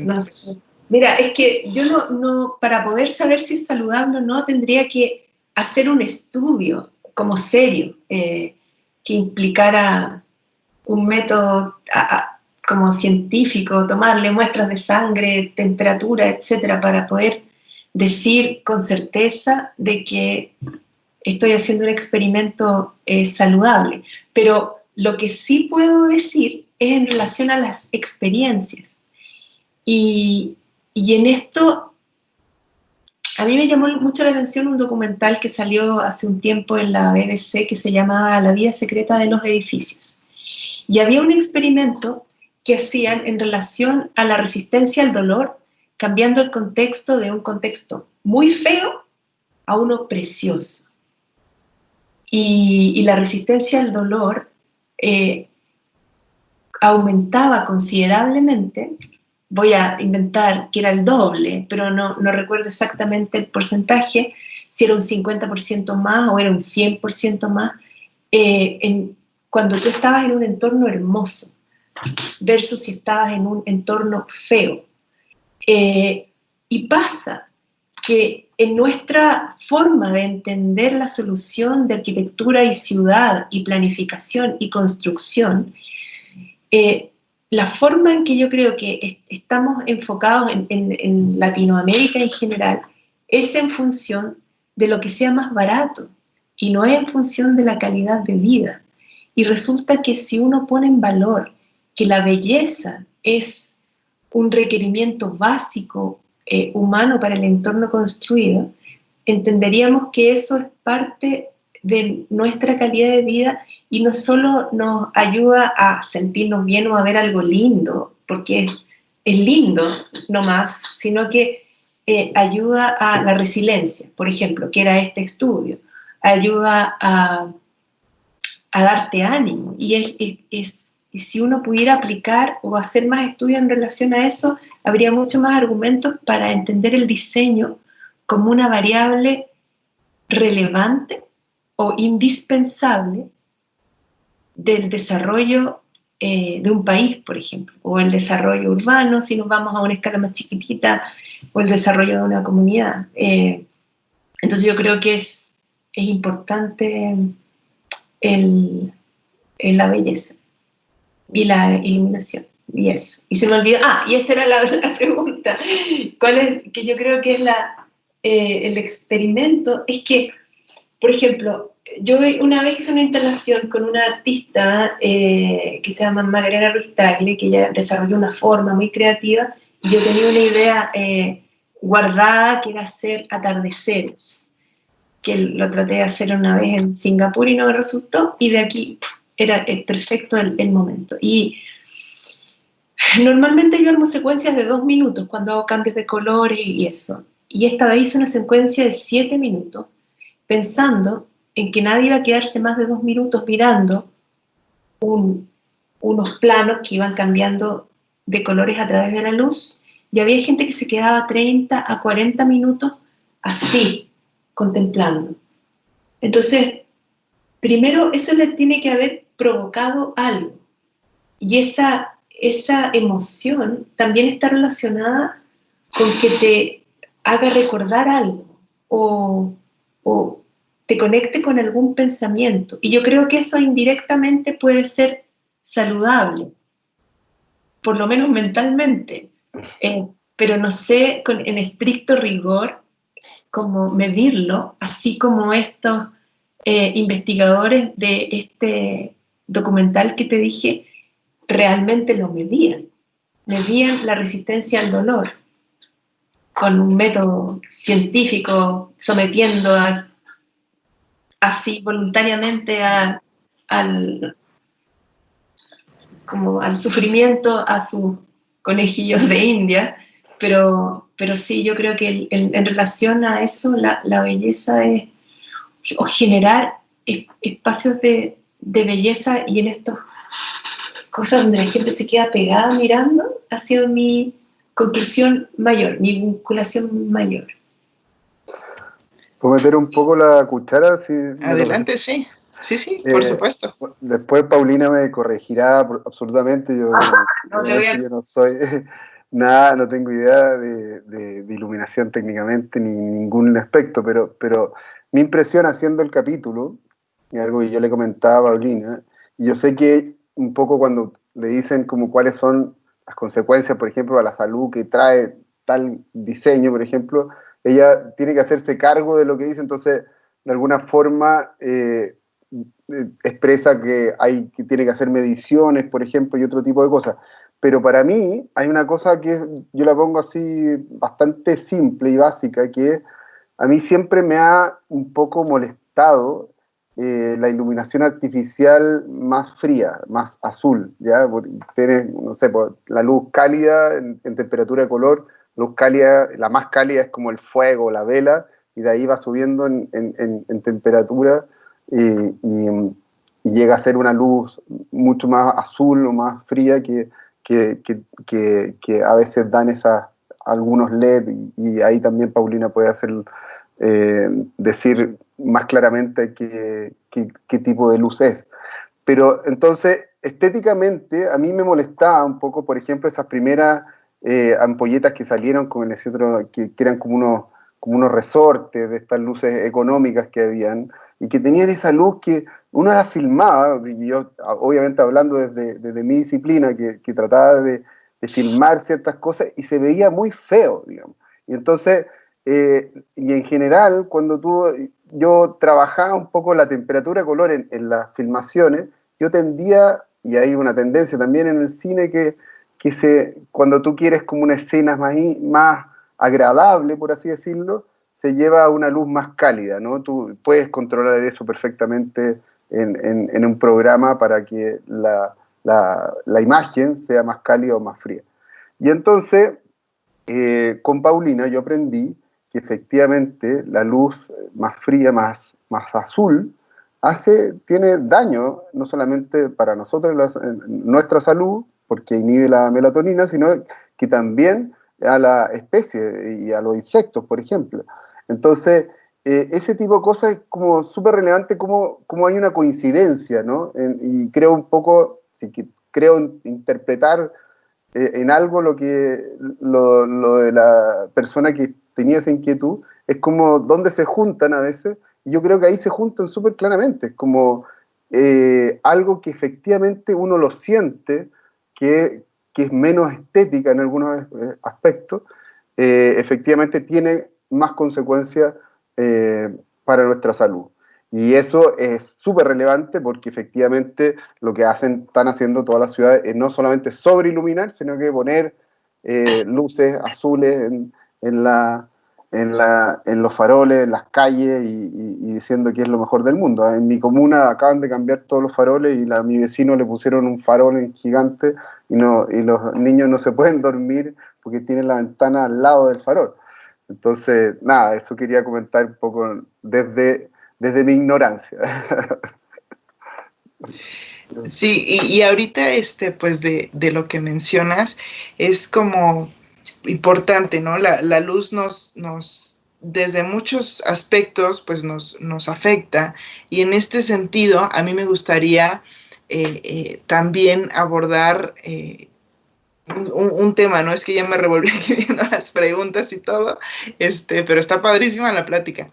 No sé, Mira, es que yo no, para poder saber si es saludable o no, tendría que hacer un estudio como serio, que implicara un método como científico, tomarle muestras de sangre, temperatura, etcétera, para poder decir con certeza de que estoy haciendo un experimento saludable. Pero lo que sí puedo decir es en relación a las experiencias. Y en esto, a mí me llamó mucho la atención un documental que salió hace un tiempo en la BBC que se llamaba La vida secreta de los edificios. Y había un experimento que hacían en relación a la resistencia al dolor, cambiando el contexto de un contexto muy feo a uno precioso. Y la resistencia al dolor aumentaba considerablemente. Voy a inventar que era el doble, pero no recuerdo exactamente el porcentaje, si era un 50% más o era un 100% más, cuando tú estabas en un entorno hermoso versus si estabas en un entorno feo. Y pasa que en nuestra forma de entender la solución de arquitectura y ciudad y planificación y construcción, la forma en que yo creo que estamos enfocados en Latinoamérica en general es en función de lo que sea más barato y no es en función de la calidad de vida. Y resulta que si uno pone en valor que la belleza es un requerimiento básico humano para el entorno construido, entenderíamos que eso es parte de nuestra calidad de vida y no solo nos ayuda a sentirnos bien o a ver algo lindo, porque es lindo nomás, sino que ayuda a la resiliencia, por ejemplo, que era este estudio, ayuda a darte ánimo. Y si uno pudiera aplicar o hacer más estudios en relación a eso, habría muchos más argumentos para entender el diseño como una variable relevante o indispensable del desarrollo de un país, por ejemplo, o el desarrollo urbano, si nos vamos a una escala más chiquitita, o el desarrollo de una comunidad. Entonces yo creo que es importante la belleza y la iluminación. Y eso. Y se me olvidó. Y esa era la pregunta. ¿Cuál es? Que yo creo que es el experimento. Es que, por ejemplo, yo una vez hice una instalación con una artista que se llama Magdalena Ruiz Tagle, que ella desarrolló una forma muy creativa, y yo tenía una idea guardada que era hacer atardeceres, que lo traté de hacer una vez en Singapur y no me resultó, y de aquí era perfecto el momento. Y normalmente yo armo secuencias de 2 minutos cuando hago cambios de colores y eso. Y esta vez hice una secuencia de 7 minutos, pensando en que nadie iba a quedarse más de 2 minutos mirando unos planos que iban cambiando de colores a través de la luz, y había gente que se quedaba 30 a 40 minutos así, contemplando. Entonces, primero eso le tiene que haber provocado algo, y esa emoción también está relacionada con que te haga recordar algo o te conecte con algún pensamiento, y yo creo que eso indirectamente puede ser saludable, por lo menos mentalmente, pero no sé en estricto rigor cómo medirlo, así como estos investigadores de este documental que te dije realmente lo medían la resistencia al dolor con un método científico, sometiendo así voluntariamente al sufrimiento a sus conejillos de India, pero sí, yo creo que en relación a eso, la belleza es o generar espacios de belleza, y en estas cosas donde la gente se queda pegada mirando, ha sido mi conclusión mayor, mi vinculación mayor. ¿Puedo meter un poco la cuchara? Adelante, sí. Sí, por supuesto. Después Paulina me corregirá absolutamente. Yo no soy Nada, no tengo idea de iluminación técnicamente ni ningún aspecto, pero mi impresión haciendo el capítulo, y algo que yo le comentaba a Paulina, y yo sé que un poco cuando le dicen como cuáles son las consecuencias, por ejemplo, a la salud que trae tal diseño, por ejemplo, ella tiene que hacerse cargo de lo que dice, entonces de alguna forma expresa que tiene que hacer mediciones, por ejemplo, y otro tipo de cosas. Pero para mí hay una cosa que yo la pongo así bastante simple y básica, que a mí siempre me ha un poco molestado la iluminación artificial más fría, más azul, ¿ya? Tienes, no sé, la luz cálida en temperatura de color, luz cálida, la más cálida es como el fuego, la vela, y de ahí va subiendo en temperatura y llega a ser una luz mucho más azul o más fría que a veces dan algunos LED y ahí también Paulina puede decir más claramente qué tipo de luz es. Pero entonces, estéticamente, a mí me molestaba un poco, por ejemplo, esas primeras ampolletas que salieron con el centro, que eran como unos resortes de estas luces económicas que habían, y que tenían esa luz que uno la filmaba, y yo obviamente hablando desde mi disciplina, que trataba de filmar ciertas cosas, y se veía muy feo, digamos. Y entonces, y en general, yo trabajaba un poco la temperatura de color en las filmaciones, yo tendía, y hay una tendencia también en el cine cuando tú quieres como una escena más agradable, por así decirlo, se lleva a una luz más cálida, ¿no? Tú puedes controlar eso perfectamente en un programa para que la imagen sea más cálida o más fría. Y entonces, con Paulina yo aprendí que efectivamente la luz más fría, más azul, tiene daño no solamente para nosotros en nuestra salud, porque inhibe la melatonina, sino que también a la especie y a los insectos, por ejemplo. Entonces, ese tipo de cosas es como súper relevante, como hay una coincidencia, ¿no? Y creo un poco, creo interpretar en algo lo de la persona que tenía esa inquietud, es como donde se juntan a veces, y yo creo que ahí se juntan súper claramente, es como algo que efectivamente uno lo siente, que es menos estética en algunos aspectos, efectivamente tiene más consecuencias para nuestra salud. Y eso es súper relevante porque efectivamente lo que están haciendo todas las ciudades es no solamente sobreiluminar, sino que poner luces azules en los faroles, en las calles y diciendo que es lo mejor del mundo. En mi comuna acaban de cambiar todos los faroles y a mi vecino le pusieron un farol gigante y los niños no se pueden dormir porque tienen la ventana al lado del farol. Entonces, nada, eso quería comentar un poco desde mi ignorancia. Sí, y ahorita, pues de lo que mencionas, es como importante, ¿no? La luz desde muchos aspectos, pues nos afecta. Y en este sentido, a mí me gustaría también abordar un tema, ¿no? Es que ya me revolví aquí viendo las preguntas y todo, pero está padrísima la plática.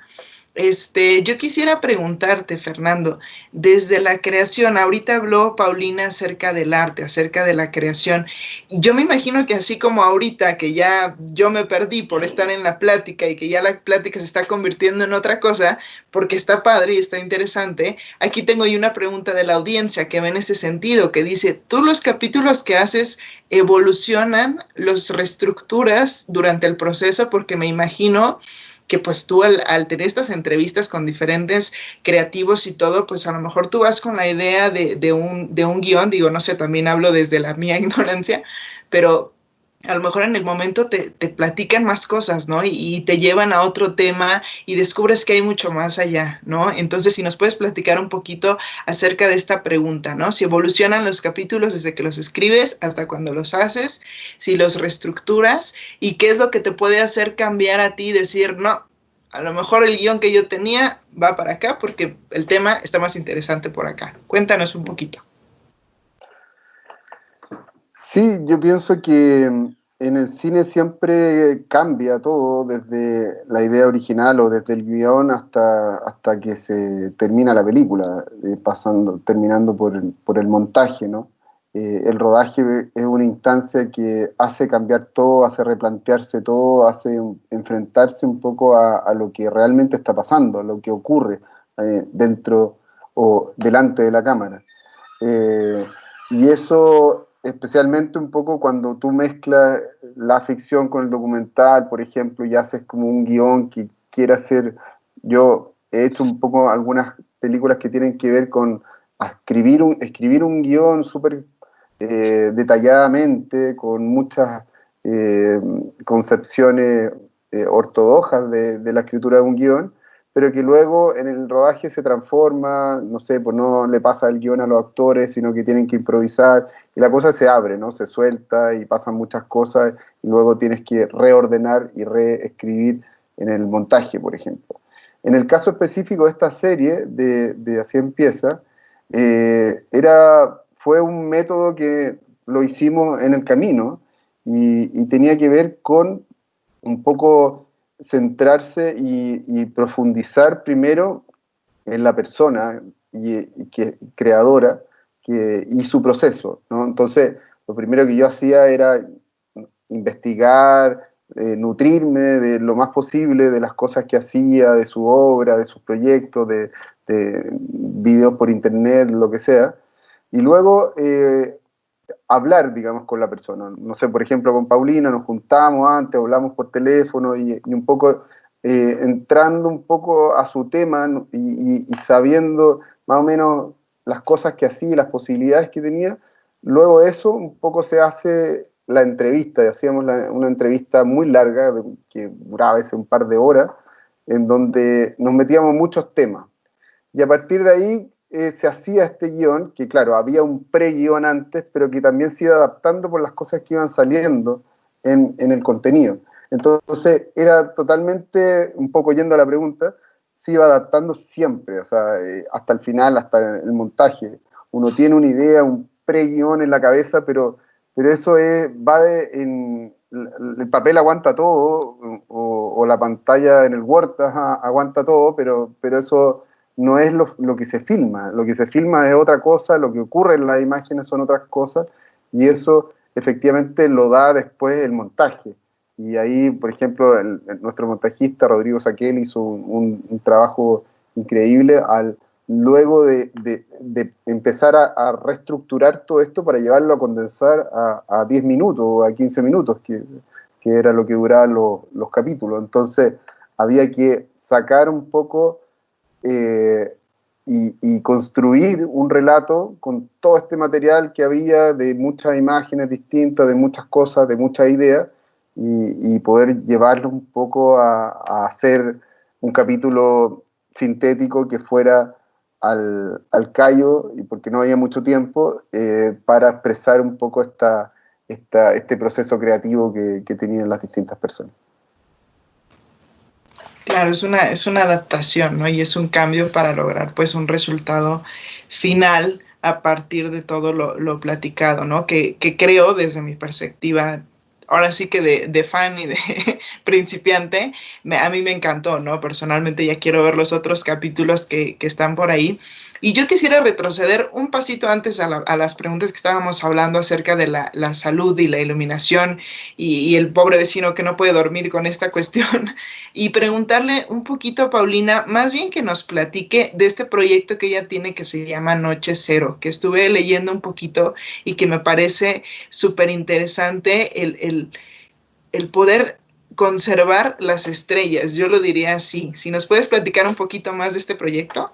Yo quisiera preguntarte, Fernando, desde la creación, ahorita habló Paulina acerca del arte, acerca de la creación. Yo me imagino que así como ahorita, que ya yo me perdí por estar en la plática y que ya la plática se está convirtiendo en otra cosa, porque está padre y está interesante, aquí tengo yo una pregunta de la audiencia que va en ese sentido, que dice, ¿tú los capítulos que haces evolucionan, los reestructuras durante el proceso? Porque me imagino que pues tú al tener estas entrevistas con diferentes creativos y todo, pues a lo mejor tú vas con la idea de un guión, digo, no sé, también hablo desde la mía ignorancia, pero a lo mejor en el momento te platican más cosas, ¿no? Y te llevan a otro tema y descubres que hay mucho más allá, ¿no? Entonces, si nos puedes platicar un poquito acerca de esta pregunta, ¿no? Si evolucionan los capítulos desde que los escribes hasta cuando los haces, si los reestructuras y qué es lo que te puede hacer cambiar a ti y decir, no, a lo mejor el guión que yo tenía va para acá porque el tema está más interesante por acá. Cuéntanos un poquito. Sí, yo pienso que en el cine siempre cambia todo, desde la idea original o desde el guión hasta que se termina la película, terminando por el montaje, ¿no? El rodaje es una instancia que hace cambiar todo, hace replantearse todo, hace enfrentarse un poco a lo que realmente está pasando, a lo que ocurre dentro o delante de la cámara. Y eso, especialmente un poco cuando tú mezclas la ficción con el documental, por ejemplo, y haces como un guión que quiera hacer. Yo he hecho un poco algunas películas que tienen que ver con escribir un guión súper detalladamente, con muchas concepciones ortodoxas de la escritura de un guión, pero que luego en el rodaje se transforma, no sé, pues no le pasa el guión a los actores, sino que tienen que improvisar, y la cosa se abre, ¿no? Se suelta y pasan muchas cosas, y luego tienes que reordenar y reescribir en el montaje, por ejemplo. En el caso específico de esta serie, de Así Empieza, fue un método que lo hicimos en el camino, y tenía que ver con un poco centrarse y profundizar primero en la persona creadora y su proceso, ¿no? Entonces, lo primero que yo hacía era investigar, nutrirme de lo más posible de las cosas que hacía, de su obra, de sus proyectos, de videos por internet, lo que sea, y luego hablar, digamos, con la persona. No sé, por ejemplo, con Paulina nos juntamos antes, hablamos por teléfono y un poco entrando un poco a su tema, ¿no? y sabiendo más o menos las cosas que hacía, las posibilidades que tenía. Luego de eso, un poco se hace la entrevista, y hacíamos una entrevista muy larga, que duraba a veces un par de horas, en donde nos metíamos muchos temas. Y a partir de ahí se hacía este guión, que claro, había un pre-guión antes, pero que también se iba adaptando por las cosas que iban saliendo en el contenido. Entonces era totalmente, un poco yendo a la pregunta, se iba adaptando siempre, o sea, hasta el final, hasta el montaje. Uno tiene una idea, un pre-guión en la cabeza, pero eso el papel aguanta todo, o la pantalla en el Word aguanta todo, pero eso no es lo que se filma. Lo que se filma es otra cosa, lo que ocurre en las imágenes son otras cosas, y eso efectivamente lo da después el montaje. Y ahí, por ejemplo, nuestro montajista Rodrigo Saquel hizo un trabajo increíble luego de empezar a reestructurar todo esto para llevarlo a condensar a 10 minutos o a 15 minutos, que era lo que duraban los capítulos. Entonces había que sacar un poco y construir un relato con todo este material que había, de muchas imágenes distintas, de muchas cosas, de muchas ideas, y poder llevarlo un poco a hacer un capítulo sintético que fuera al callo, y porque no había mucho tiempo, para expresar un poco este proceso creativo que tenían las distintas personas. Claro, es una adaptación, ¿no? Y es un cambio para lograr, pues, un resultado final a partir de todo lo platicado, ¿no? Que creo, desde mi perspectiva, ahora sí que de fan y de principiante, a mí me encantó, ¿no? Personalmente ya quiero ver los otros capítulos que están por ahí. Y yo quisiera retroceder un pasito antes a las preguntas que estábamos hablando acerca de la salud y la iluminación y el pobre vecino que no puede dormir con esta cuestión, y preguntarle un poquito a Paulina, más bien que nos platique de este proyecto que ella tiene que se llama Noche Cero, que estuve leyendo un poquito y que me parece súper interesante el poder conservar las estrellas, yo lo diría así. Si nos puedes platicar un poquito más de este proyecto.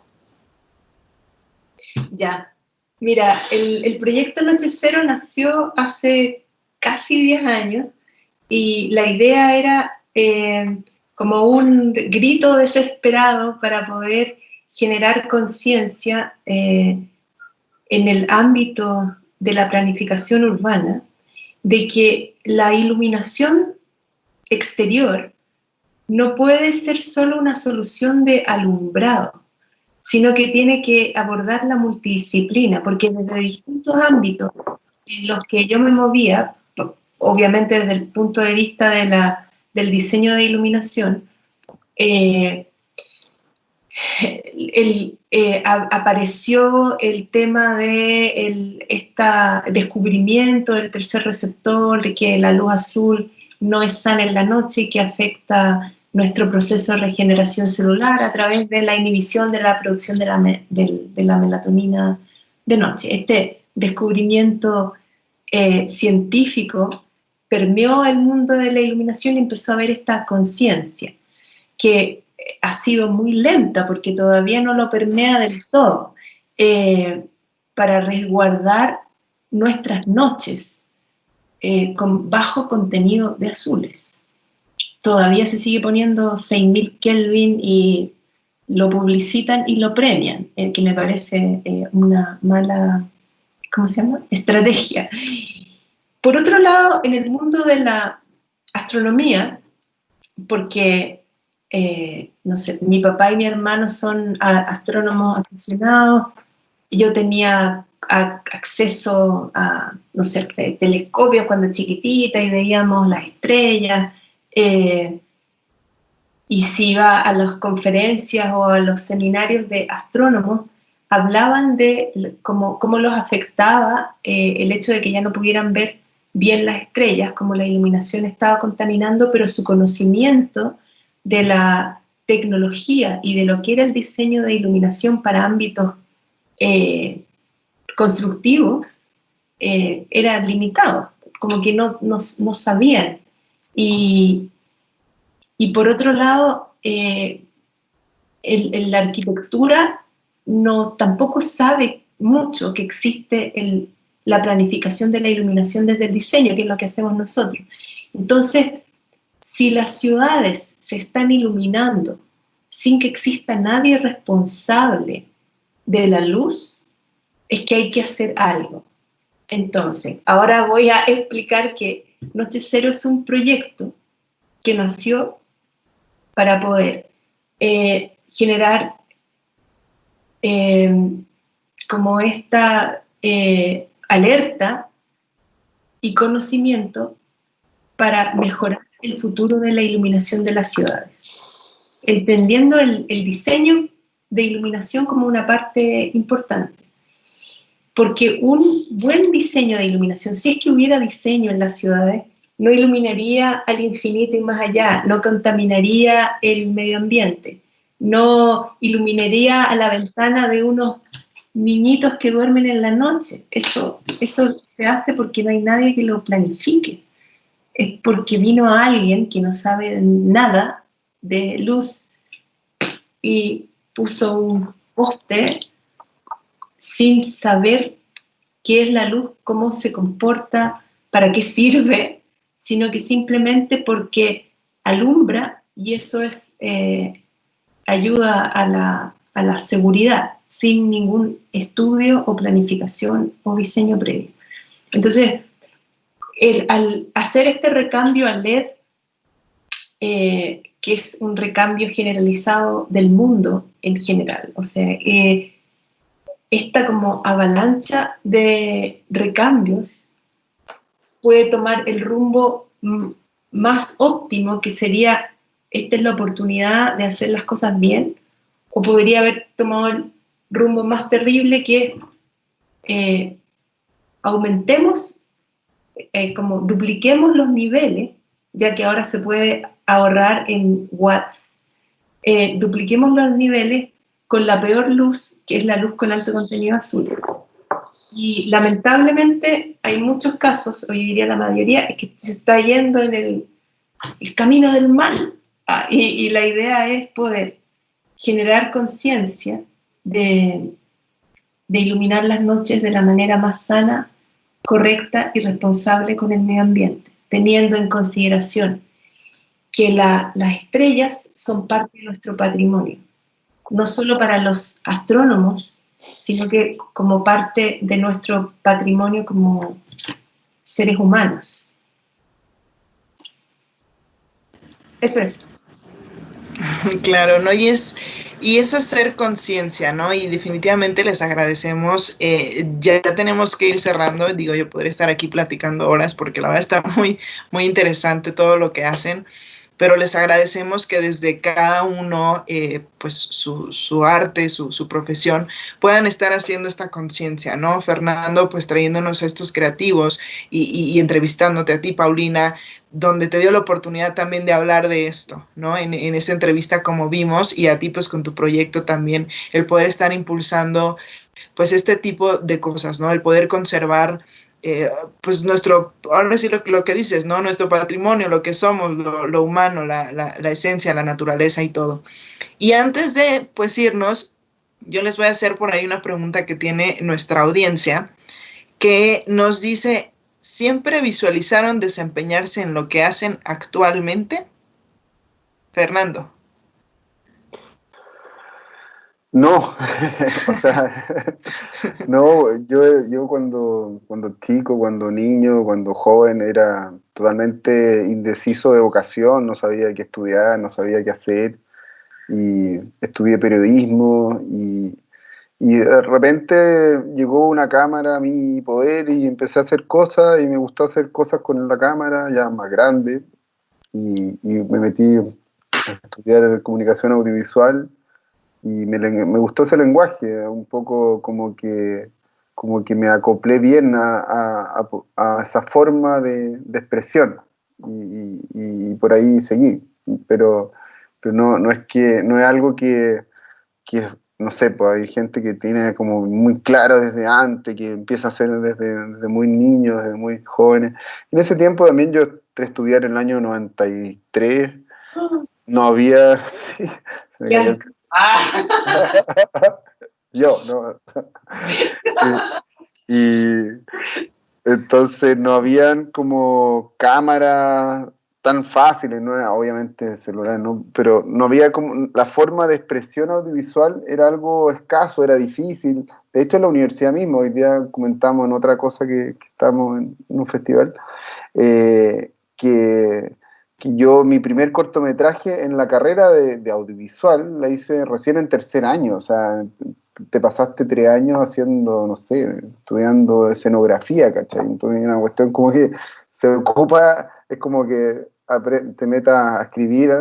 Ya, mira, el proyecto Noche Cero nació hace casi 10 años y la idea era como un grito desesperado para poder generar conciencia en el ámbito de la planificación urbana, de que la iluminación exterior no puede ser solo una solución de alumbrado, sino que tiene que abordar la multidisciplina, porque desde distintos ámbitos en los que yo me movía, obviamente desde el punto de vista del diseño de iluminación, apareció el tema de este descubrimiento del tercer receptor, de que la luz azul no es sana en la noche y que afecta nuestro proceso de regeneración celular a través de la inhibición de la producción de la melatonina de noche. Este descubrimiento científico permeó el mundo de la iluminación y empezó a haber esta conciencia que ha sido muy lenta porque todavía no lo permea del todo, para resguardar nuestras noches con bajo contenido de azules. Todavía se sigue poniendo 6.000 Kelvin y lo publicitan y lo premian, que me parece una mala, ¿cómo se llama?, estrategia. Por otro lado, en el mundo de la astronomía, porque no sé, mi papá y mi hermano son astrónomos aficionados, yo tenía acceso a, no sé, telescopios cuando chiquitita y veíamos las estrellas, y si iba a las conferencias o a los seminarios de astrónomos, hablaban de cómo los afectaba el hecho de que ya no pudieran ver bien las estrellas, como la iluminación estaba contaminando, pero su conocimiento de la tecnología y de lo que era el diseño de iluminación para ámbitos constructivos era limitado, como que no sabían. Y por otro lado, la arquitectura tampoco sabe mucho que existe la planificación de la iluminación desde el diseño, que es lo que hacemos nosotros. Entonces, si las ciudades se están iluminando sin que exista nadie responsable de la luz, es que hay que hacer algo. Entonces, ahora voy a explicar que Noche Cero es un proyecto que nació para poder generar como esta alerta y conocimiento para mejorar el futuro de la iluminación de las ciudades, entendiendo el diseño de iluminación como una parte importante. Porque un buen diseño de iluminación, si es que hubiera diseño en las ciudades, no iluminaría al infinito y más allá, no contaminaría el medio ambiente, no iluminaría a la ventana de unos niñitos que duermen en la noche. Eso se hace porque no hay nadie que lo planifique. Es porque vino alguien que no sabe nada de luz y puso un poste sin saber qué es la luz, cómo se comporta, para qué sirve, sino que simplemente porque alumbra, y eso es ayuda a la seguridad, sin ningún estudio o planificación o diseño previo. Entonces, al hacer este recambio a LED, que es un recambio generalizado del mundo en general, o sea, esta como avalancha de recambios puede tomar el rumbo más óptimo, que sería, esta es la oportunidad de hacer las cosas bien, o podría haber tomado el rumbo más terrible, que aumentemos, como dupliquemos los niveles, ya que ahora se puede ahorrar en watts, dupliquemos los niveles con la peor luz, que es la luz con alto contenido azul. Y lamentablemente hay muchos casos, o yo diría la mayoría, que se está yendo en el camino del mal. Y la idea es poder generar conciencia de iluminar las noches de la manera más sana, correcta y responsable con el medio ambiente, teniendo en consideración que las estrellas son parte de nuestro patrimonio, no solo para los astrónomos, sino que como parte de nuestro patrimonio como seres humanos. Eso es. Claro, ¿no? Y es hacer conciencia, ¿no? Y definitivamente les agradecemos. Ya tenemos que ir cerrando. Digo, yo podría estar aquí platicando horas porque la verdad está muy, muy interesante todo lo que hacen. Pero les agradecemos que desde cada uno, pues su arte, su profesión, puedan estar haciendo esta conciencia, ¿no? Fernando, pues trayéndonos a estos creativos y entrevistándote a ti, Paulina, donde te dio la oportunidad también de hablar de esto, ¿no? En esa entrevista como vimos, y a ti pues con tu proyecto también, el poder estar impulsando pues este tipo de cosas, ¿no? El poder conservar pues nuestro, ahora sí lo que dices, ¿no? Nuestro patrimonio, lo que somos, lo humano, la esencia, la naturaleza y todo. Y antes de pues irnos, yo les voy a hacer por ahí una pregunta que tiene nuestra audiencia, que nos dice, ¿siempre visualizaron desempeñarse en lo que hacen actualmente? Fernando. No, o sea, no, yo cuando chico, cuando niño, cuando joven era totalmente indeciso de vocación, no sabía qué estudiar, no sabía qué hacer, y estudié periodismo, y de repente llegó una cámara a mi poder y empecé a hacer cosas, y me gustó hacer cosas con la cámara ya más grande, y me metí a estudiar comunicación audiovisual y me gustó ese lenguaje, un poco como que me acoplé bien a esa forma de expresión y por ahí seguí, pero, pero no es que, no es algo que, no sé, pues hay gente que tiene como muy claro desde antes, que empieza a hacer desde muy niño, desde muy jóvenes. En ese tiempo también yo entré a estudiar en el año 93, no había, sí, se me cayó Ya. el yo, ¿no? Y entonces no habían como cámaras tan fáciles, no era, obviamente celulares, ¿no? Pero no había como la forma de expresión audiovisual era algo escaso, era difícil. De hecho, en la universidad misma, hoy día comentamos en otra cosa que estamos en un festival, eh, que, que yo mi primer cortometraje en la carrera de audiovisual la hice recién en tercer año, o sea, te pasaste 3 años haciendo, no sé, estudiando escenografía, ¿cachai? Entonces es una cuestión como que se ocupa, es como que te metas a escribir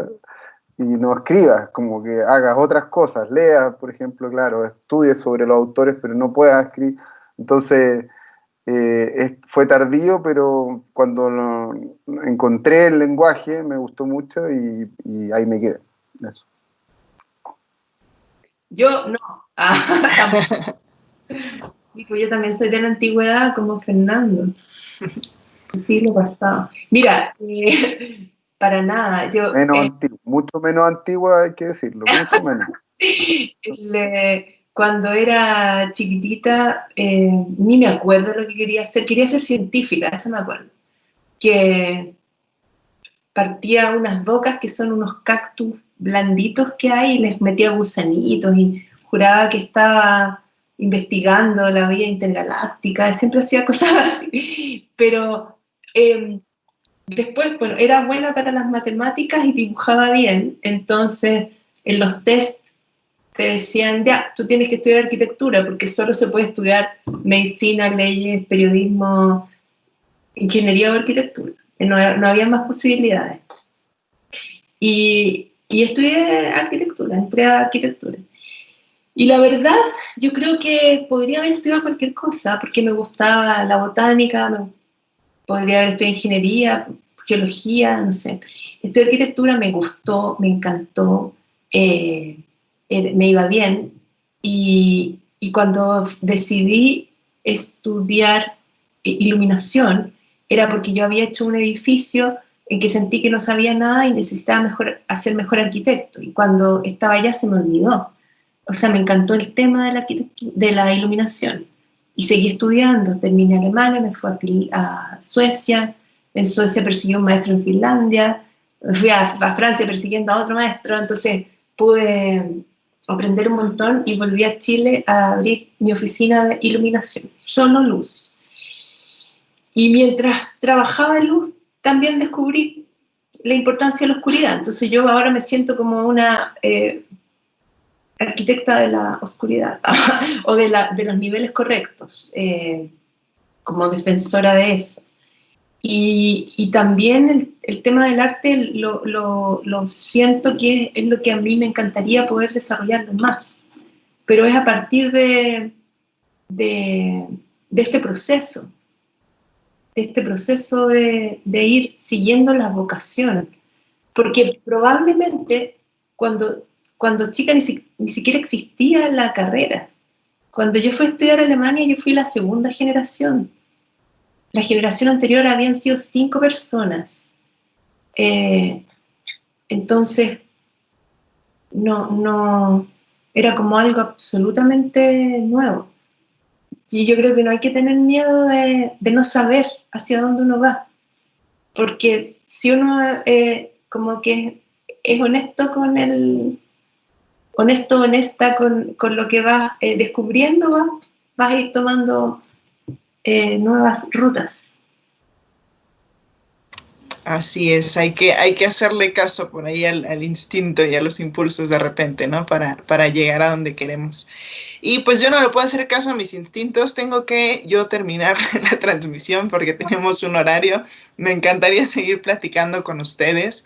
y no escribas, como que hagas otras cosas, leas, por ejemplo, claro, estudies sobre los autores, pero no puedas escribir. Entonces, fue tardío, pero cuando encontré el lenguaje me gustó mucho y ahí me quedé. Eso. Yo no. Tampoco. Sí, pues yo también soy de la antigüedad como Fernando, del siglo pasado. Mira, para nada, yo Menos antiguo, mucho menos antigua hay que decirlo, mucho menos. cuando era chiquitita ni me acuerdo lo que quería ser científica, eso me acuerdo, que partía unas bocas que son unos cactus blanditos que hay y les metía gusanitos y juraba que estaba investigando la vida intergaláctica, siempre hacía cosas así, pero después, bueno, era buena para las matemáticas y dibujaba bien, entonces en los tests te decían, ya, tú tienes que estudiar arquitectura porque solo se puede estudiar medicina, leyes, periodismo, ingeniería o arquitectura, no había más posibilidades. Y estudié arquitectura, entré a arquitectura. Y la verdad, yo creo que podría haber estudiado cualquier cosa, porque me gustaba la botánica, podría haber estudiado ingeniería, geología, no sé. Estudié arquitectura, me gustó, me encantó, me iba bien. Y cuando decidí estudiar iluminación, era porque yo había hecho un edificio en que sentí que no sabía nada y necesitaba ser mejor arquitecto. Y cuando estaba allá se me olvidó. O sea, me encantó el tema de la arquitectura, de la iluminación. Y seguí estudiando, terminé Alemania, me fui a Suecia, en Suecia persiguió un maestro en Finlandia, fui a Francia persiguiendo a otro maestro, entonces pude aprender un montón y volví a Chile a abrir mi oficina de iluminación, solo luz. Y mientras trabajaba en luz, también descubrí la importancia de la oscuridad. Entonces yo ahora me siento como una arquitecta de la oscuridad o de los niveles correctos, como defensora de eso. Y también el tema del arte lo siento que es lo que a mí me encantaría poder desarrollarlo más, pero es a partir de este proceso, de ir siguiendo la vocación, porque probablemente cuando chica ni siquiera existía la carrera. Cuando yo fui a estudiar a Alemania, yo fui la segunda generación. La generación anterior habían sido 5 personas. Entonces, no era como algo absolutamente nuevo. Y yo creo que no hay que tener miedo de no saber hacia dónde uno va. Porque si uno como que es honesto honesta con lo que vas descubriendo, vas a ir tomando nuevas rutas. Así es, hay que hacerle caso por ahí al instinto y a los impulsos de repente, ¿no? Para llegar a donde queremos. Y pues yo no le puedo hacer caso a mis instintos, tengo que yo terminar la transmisión porque tenemos un horario. Me encantaría seguir platicando con ustedes.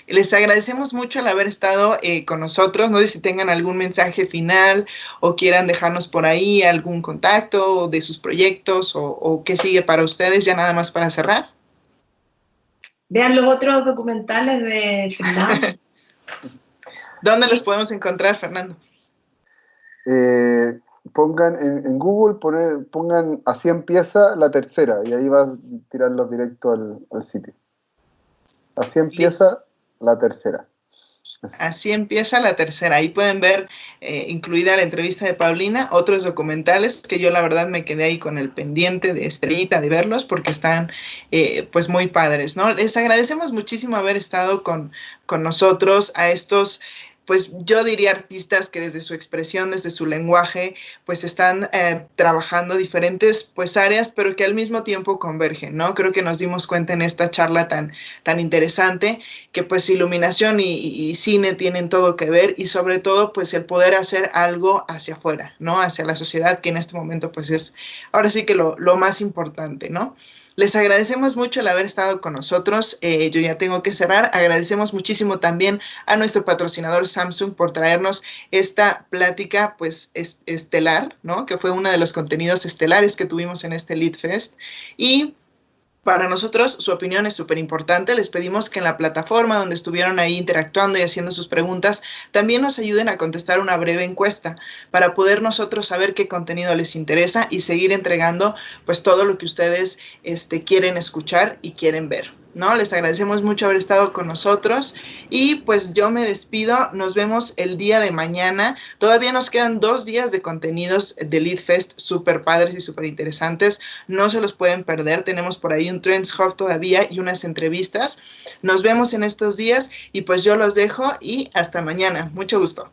Les agradecemos mucho el haber estado con nosotros. No sé si tengan algún mensaje final o quieran dejarnos por ahí algún contacto de sus proyectos o qué sigue para ustedes, ya nada más para cerrar. Vean los otros documentales de Fernando. ¿Dónde los podemos encontrar, Fernando? Pongan en Google, pongan Así empieza la tercera y ahí va a tirarlos directo al sitio. Así empieza Listo. La tercera. Así empieza la tercera. Ahí pueden ver, incluida la entrevista de Paulina, otros documentales que yo la verdad me quedé ahí con el pendiente de Estrellita de verlos porque están pues muy padres, ¿no? Les agradecemos muchísimo haber estado con nosotros a estos, pues yo diría artistas que desde su expresión, desde su lenguaje, pues están trabajando diferentes pues áreas, pero que al mismo tiempo convergen, ¿no? Creo que nos dimos cuenta en esta charla tan interesante que pues iluminación y cine tienen todo que ver y sobre todo pues el poder hacer algo hacia afuera, ¿no? Hacia la sociedad, que en este momento pues es ahora sí que lo más importante, ¿no? Les agradecemos mucho el haber estado con nosotros. Yo ya tengo que cerrar. Agradecemos muchísimo también a nuestro patrocinador Samsung por traernos esta plática pues estelar, ¿no? Que fue uno de los contenidos estelares que tuvimos en este Lit Fest. Y para nosotros su opinión es súper importante. Les pedimos que en la plataforma donde estuvieron ahí interactuando y haciendo sus preguntas, también nos ayuden a contestar una breve encuesta para poder nosotros saber qué contenido les interesa y seguir entregando pues todo lo que ustedes quieren escuchar y quieren ver, ¿no? Les agradecemos mucho haber estado con nosotros y pues yo me despido. Nos vemos el día de mañana. Todavía nos quedan 2 días de contenidos de Lit Fest súper padres y súper interesantes. No se los pueden perder. Tenemos por ahí un Trends Hub todavía y unas entrevistas. Nos vemos en estos días y pues yo los dejo y hasta mañana. Mucho gusto.